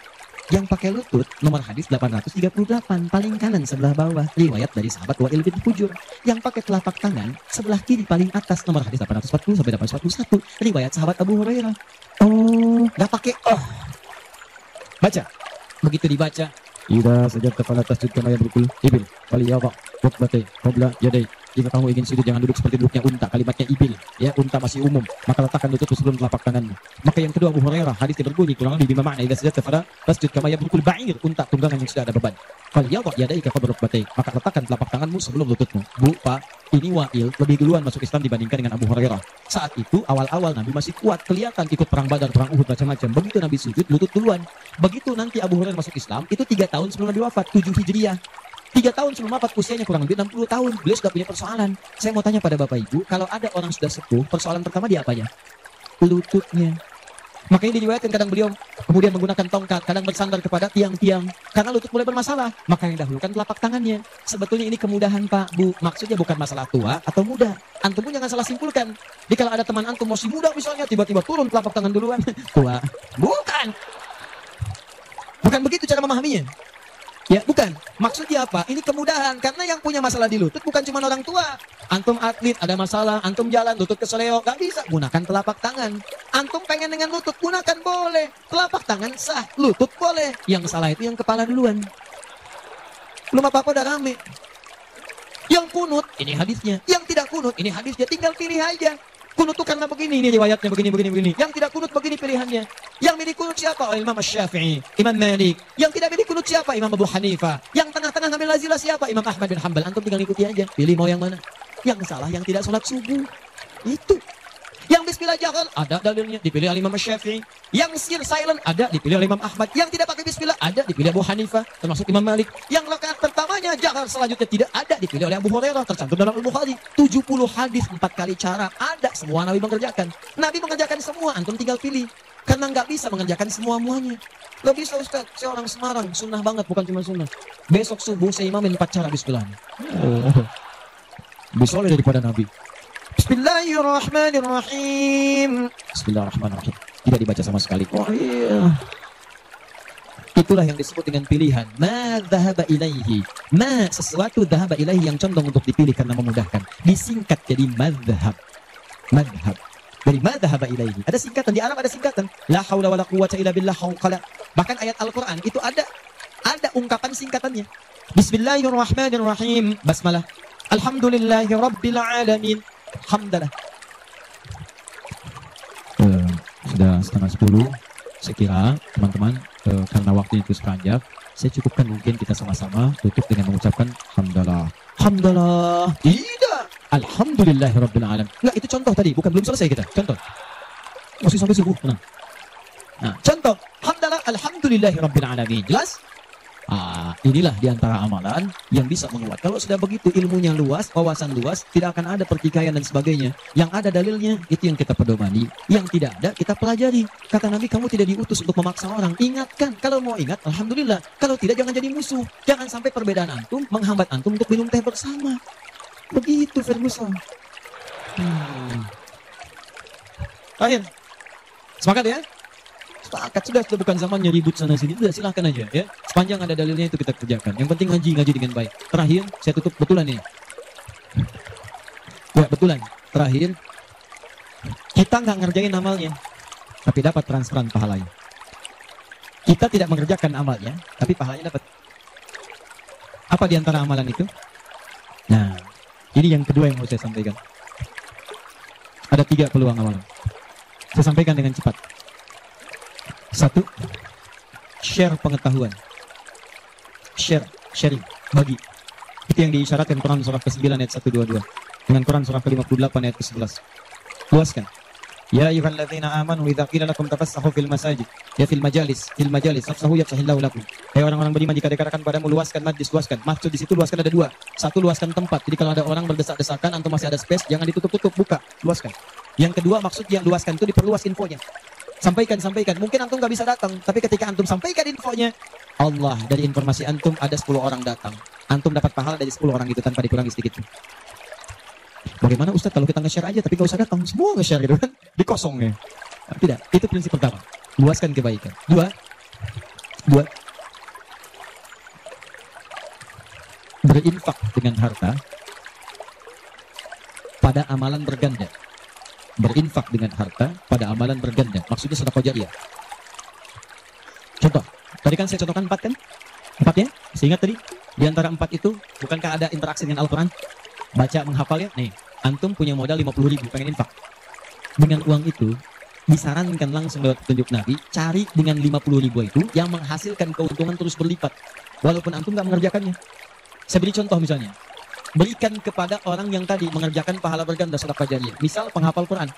A: Yang pakai lutut, nomor hadis 838. Paling kanan sebelah bawah. Riwayat dari sahabat Wa'il bin Hujur. Yang pakai telapak tangan, sebelah kiri paling atas. Nomor hadis 840 sampai 841. Riwayat sahabat Abu Hurairah. Oh, nggak pakai oh. Baca. Begitu dibaca. Ida sejak kepala tasjud kama yabrukul ibil. Waliyadha rukbatay qabla yaday. Jika kamu ingin sujud jangan duduk seperti duduknya unta. Kalimatnya ibil, ya unta masih umum. Maka letakkan lutut sebelum telapak tanganmu. Maka yang kedua Abu Hurairah hadisnya berbunyi kurang lebih bima makna idza sajadta fala tasjud kama yabrukul ba'ir, unta tunggangan yang sudah ada beban. Faliyadha yadayka qabla rukbatay. Maka letakkan telapak tanganmu sebelum lututmu. Bu, Pak, ini Wa'il lebih duluan masuk Islam dibandingkan dengan Abu Hurairah. Saat itu awal-awal Nabi masih kuat, kelihatan ikut perang Badar, perang Uhud macam-macam. Begitu Nabi sujud lutut duluan. Begitu nanti Abu Hurairah masuk Islam itu 3 tahun sebelum Nabi wafat, 7 Hijriah. 3 tahun sebelum wafat, usianya kurang lebih 60 tahun. Beliau sudah punya persoalan. Saya mau tanya pada Bapak Ibu, kalau ada orang sudah sepuh, persoalan pertama dia apanya? Lututnya. Makanya diriwayatkan kadang beliau kemudian menggunakan tongkat, kadang bersandar kepada tiang-tiang. Karena lutut mulai bermasalah, maka yang dahulukan telapak tangannya. Sebetulnya ini kemudahan Pak, Bu. Maksudnya bukan masalah tua atau muda. Antum pun jangan salah simpulkan. Jadi kalau ada teman antum masih muda misalnya, tiba-tiba turun telapak tangan duluan. Tua. Bukan. Bukan begitu cara memahaminya. Ya, bukan. Maksudnya apa? Ini kemudahan. Karena yang punya masalah di lutut bukan cuma orang tua. Antum atlet, ada masalah. Antum jalan, lutut keseleo. Gak bisa. Gunakan telapak tangan. Antum pengen dengan lutut, gunakan boleh. Telapak tangan sah, lutut boleh. Yang salah itu yang kepala duluan. Belum apa-apa udah rame. Yang kunut, ini hadisnya. Yang tidak kunut, ini hadisnya. Tinggal pilih aja. Kunut itu karena begini, ini riwayatnya begini. Yang tidak kunut begini pilihannya. Yang milih kunut siapa? Oh, Imam Syafi'i, Imam Malik. Yang tidak milih kunut siapa? Imam Abu Hanifah. Yang tengah-tengah ngambil lazilah siapa? Imam Ahmad bin Hanbal. Antum tinggal ikuti aja. Pilih mau yang mana. Yang salah yang tidak sholat subuh. Itu. Yang bismillah jahar, ada dalilnya, dipilih oleh Imam Syafi'i. Yang sir silent, ada, dipilih oleh Imam Ahmad. Yang tidak pakai bismillah, ada, dipilih Abu Hanifah, termasuk Imam Malik. Yang rakaat pertamanya jahar, selanjutnya tidak ada, dipilih oleh Abu Hurairah, tercantum dalam Al-Bukhari. 70 hadis, 4 kali cara, ada, semua Nabi mengerjakan. Nabi mengerjakan semua, antum tinggal pilih. Karena nggak bisa mengerjakan semua-muanya. Gak bisa Ustaz, saya orang Semarang, sunnah banget, bukan cuma sunnah. Besok subuh saya imamin 4 cara bismillah. Oh. Bisa oleh daripada Nabi. Bismillahirrahmanirrahim. Bismillahirrahmanirrahim. Tidak dibaca sama sekali. Oh iya. Itulah yang disebut dengan pilihan. Ma dhahaba ilaihi. Ma sesuatu dhahaba ilaihi yang condong untuk dipilih karena memudahkan. Disingkat jadi madhab. Madhab. Dari ma dhahaba ilaihi. Ada singkatan. Di Arab ada singkatan. La hawla wa la quwwata illa billah hawqala. Bahkan ayat Al-Quran itu ada ungkapan singkatannya. Bismillahirrahmanirrahim. Basmalah. Alhamdulillahi rabbil alamin. Hamdalah. Sudah setengah 10. Saya kira teman-teman karena waktu itu sepanjang, saya cukupkan mungkin kita sama-sama tutup dengan mengucapkan hamdalah. Hamdalah. Tidak. Alhamdulillahi rabbil alamin. Enggak, itu contoh tadi, bukan belum selesai kita. Contoh. Masih sampai subuh. Nah, contoh. Hamdalah alhamdulillahi rabbil alamin. Jelas? Inilah diantara amalan yang bisa menguat. Kalau sudah begitu ilmunya luas, wawasan luas, tidak akan ada pertikaian dan sebagainya. Yang ada dalilnya, itu yang kita pedomani. Yang tidak ada, kita pelajari. Kata Nabi, kamu tidak diutus untuk memaksa orang. Ingatkan, kalau mau ingat, alhamdulillah. Kalau tidak, jangan jadi musuh. Jangan sampai perbedaan antum menghambat antum untuk minum teh bersama. Begitu Ferguson. Akhir. Semangat ya. sepakat, sudah bukan zamannya ribut sana sini, sudah silahkan aja ya. Sepanjang ada dalilnya itu kita kerjakan. Yang penting ngaji dengan baik. Terakhir, saya tutup betulan ini. Ya betulan. Terakhir, kita nggak ngerjain amalnya, tapi dapat transferan pahalanya. Kita tidak mengerjakan amalnya, tapi pahalanya dapat. Apa di antara amalan itu? Nah, ini yang kedua yang mau saya sampaikan. Ada 3 peluang amalan. Saya sampaikan dengan cepat. 1, share pengetahuan. Sharing, bagi. Itu yang diisyaratkan Quran surah ke-9 ayat 122 dengan Quran surah ke-58 ayat ke-11. Luaskan. Ya ayyuhalladzina amanu idza qila lakum tafassahu fil masajid, ya fil majalis fafsahu yafsahillahu lakum. Hai orang-orang beriman, jika dikatakan padamu luaskan majlis, luaskan. Maksud di situ luaskan ada 2. 1, luaskan tempat. Jadi kalau ada orang berdesak-desakan, antum masih ada space, jangan ditutup-tutup, buka, luaskan. Yang kedua, maksudnya luaskan itu diperluas infonya. Sampaikan. Mungkin antum nggak bisa datang, tapi ketika antum sampaikan infonya, Allah dari informasi antum ada 10 orang datang. Antum dapat pahala dari 10 orang itu tanpa dikurangi sedikit. Bagaimana Ustaz kalau kita nge-share aja tapi nggak usah datang, semua nge-share gitu kan, dikosongnya. Tidak, itu prinsip pertama. Luaskan kebaikan. 2, berinfak dengan harta pada amalan berganda. Berinfak dengan harta pada amalan berganda. Maksudnya sedekah jariyah. Contoh, tadi kan saya contohkan 4 kan? 4 ya? Seingat tadi, di antara 4 itu, bukankah ada interaksi dengan Al-Quran? Baca, menghafal ya? Nih, antum punya modal 50.000, pengen infak. Dengan uang itu, disarankan langsung lewat petunjuk Nabi, cari dengan 50.000 itu yang menghasilkan keuntungan terus berlipat. Walaupun antum gak mengerjakannya. Saya beri contoh misalnya. Berikan kepada orang yang tadi mengerjakan pahala berganda sedekah jariyah. Misal penghafal Quran.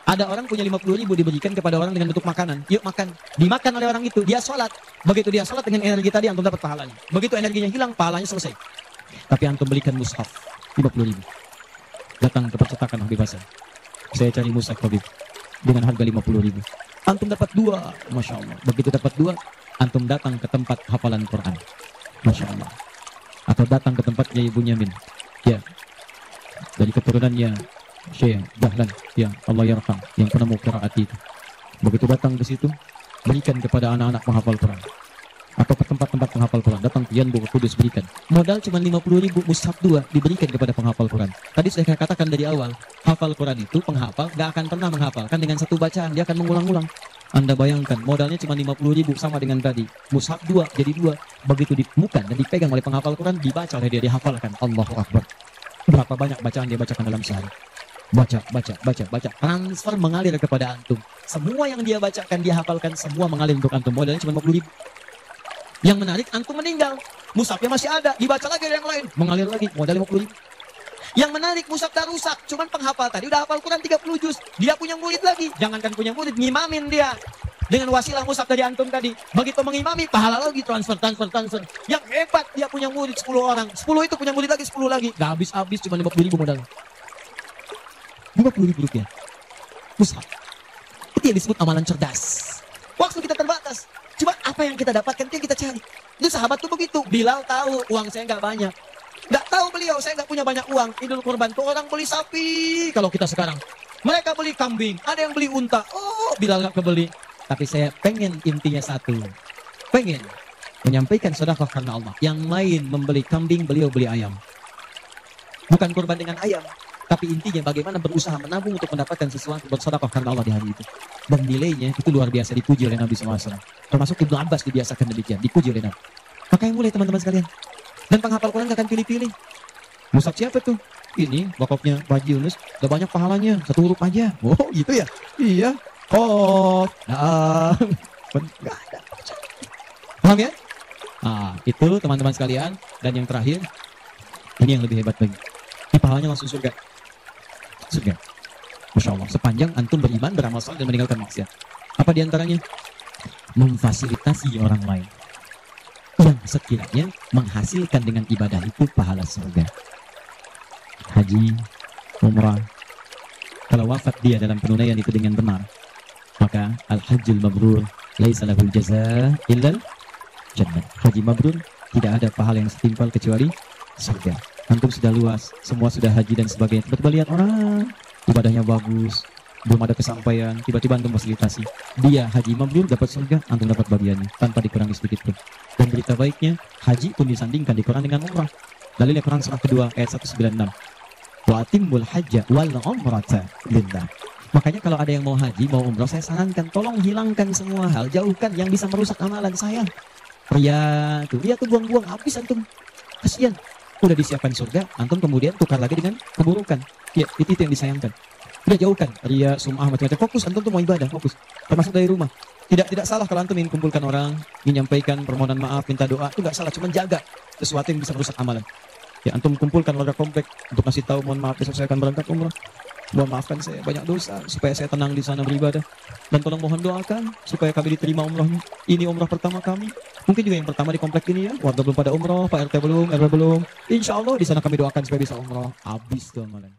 A: Ada orang punya 50.000 diberikan kepada orang dengan bentuk makanan. Yuk makan. Dimakan oleh orang itu. Dia sholat. Begitu dia sholat dengan energi tadi, antum dapat pahalanya. Begitu energinya hilang, pahalanya selesai. Tapi antum belikan mushaf 50.000. Datang ke percetakan Habib Hasan. Saya cari mushaf Habib dengan harga 50.000. Antum dapat 2. Masya Allah. Begitu dapat 2, antum datang ke tempat hafalan Quran. Masya Allah. Atau datang ke tempatnya Ibu Nyamin. Ya. Dari keturunannya Syekh Dahlan, ya Allah yarham, yang penemu qiraat itu. Begitu datang ke situ, berikan kepada anak-anak menghafal Quran. Atau ke tempat-tempat penghafal Quran, datang ke Yanbu Kudus, berikan. Modal cuma 50.000, mushaf 2 diberikan kepada penghafal Quran. Tadi saya katakan dari awal, hafal Quran itu penghafal gak akan pernah menghafalkan dengan satu bacaan, dia akan mengulang-ulang. Anda bayangkan, modalnya cuma 50.000 sama dengan tadi. Mushaf 2 jadi 2. Begitu ditemukan dan dipegang oleh penghafal Quran, dibaca oleh dia, dihafalkan. Allahu Akbar. Berapa banyak bacaan dia bacakan dalam sehari? Baca. Transfer mengalir kepada antum. Semua yang dia bacakan, dia hafalkan, semua mengalir untuk antum. Modalnya cuma 50.000. Yang menarik, antum meninggal. Mushafnya masih ada, dibaca lagi yang lain, mengalir lagi, modal 50.000. Yang menarik, mushaf dah rusak, cuman penghafal tadi udah hafal Quran 30 juz. Dia punya murid lagi, jangankan punya murid, ngimamin dia. Dengan wasilah mushaf dari antum tadi. Begitu mengimami, pahala lagi, transfer. Yang hebat, dia punya murid 10 orang. 10 itu punya murid lagi, 10 lagi. Gak habis-habis, cuma 50.000 modal. 50.000 rupiah. Mushaf. Itu yang disebut amalan cerdas. Waktu kita terbatas. Cuma apa yang kita dapatkan itu yang kita cari. Itu sahabat tuh begitu. Bilal tahu uang saya nggak banyak. Nggak tahu beliau, saya nggak punya banyak uang. Idul Kurban tuh orang beli sapi. Kalau kita sekarang, mereka beli kambing. Ada yang beli unta. Oh, Bilal nggak kebeli. Tapi saya pengen intinya satu. Pengen menyampaikan sedekah karena Allah. Yang lain membeli kambing, beliau beli ayam. Bukan kurban dengan ayam. Tapi intinya bagaimana berusaha menabung untuk mendapatkan sesuatu bersedekah karena Allah di hari itu. Dan nilainya itu luar biasa, dipuji oleh Nabi SAW. Termasuk Ibnu Abbas dibiasakan demikian, dipuji oleh Nabi. Maka yang mulai teman-teman sekalian. Dan penghafal Quran gak akan pilih-pilih. Mushaf siapa tuh? Ini wakafnya Pak Haji Yunus, udah banyak pahalanya, 1 huruf aja. Oh gitu ya? Iya. Oh, nah, gak ada. Paham ya? Nah, itu teman-teman sekalian. Dan yang terakhir, ini yang lebih hebat lagi. Ini pahalanya langsung surga. Surga. Masya Allah. Sepanjang antum beriman, beramal saleh dan meninggalkan maksiat. Apa diantaranya? Memfasilitasi orang lain yang sekiranya menghasilkan dengan ibadah itu pahala surga. Haji, umrah. Kalau wafat dia dalam penunaian itu dengan benar, maka al-hajjul mabrur laisa lahul jazaa illal jannah. Haji mabrur tidak ada pahala yang setimpal kecuali surga. Antum sudah luas, semua sudah haji dan sebagainya. Tiba-tiba lihat orang ibadahnya bagus, belum ada kesampaian, tiba-tiba antum fasilitasi. Dia haji mabrur, dapat surga, antum dapat bagiannya tanpa dikurangi sedikit pun. Dan berita baiknya, haji pun disandingkan di Quran dengan umrah. Dalilnya Quran surah kedua ayat 196. Wa atimmul hajja wal umrata lillah. Makanya kalau ada yang mau haji, mau umrah, saya sarankan tolong hilangkan semua hal, jauhkan yang bisa merusak amalan saya. Ria tuh buang-buang habis antum. Kasihan. Udah disiapkan surga, antum kemudian tukar lagi dengan keburukan. Ya, itu yang disayangkan. Udah jauhkan ria, sum'ah, macam-macam. Fokus antum tuh mau ibadah, fokus. Termasuk dari rumah. Tidak salah kalau antum ingin kumpulkan orang, ingin menyampaikan permohonan maaf, minta doa, itu enggak salah, cuma jaga sesuatu yang bisa merusak amalan. Ya, antum kumpulkan warga komplek untuk kasih tahu, mohon maaf besok saya akan berangkat umrah. Mohon maafkan saya banyak dosa supaya saya tenang di sana beribadah, dan tolong mohon doakan supaya kami diterima umrahnya. Ini umrah pertama kami. Mungkin juga yang pertama di komplek ini ya. Warga belum pada umrah, Pak RT belum, RW belum. Insya Allah di sana kami doakan supaya bisa umrah. Habis tuh amalan.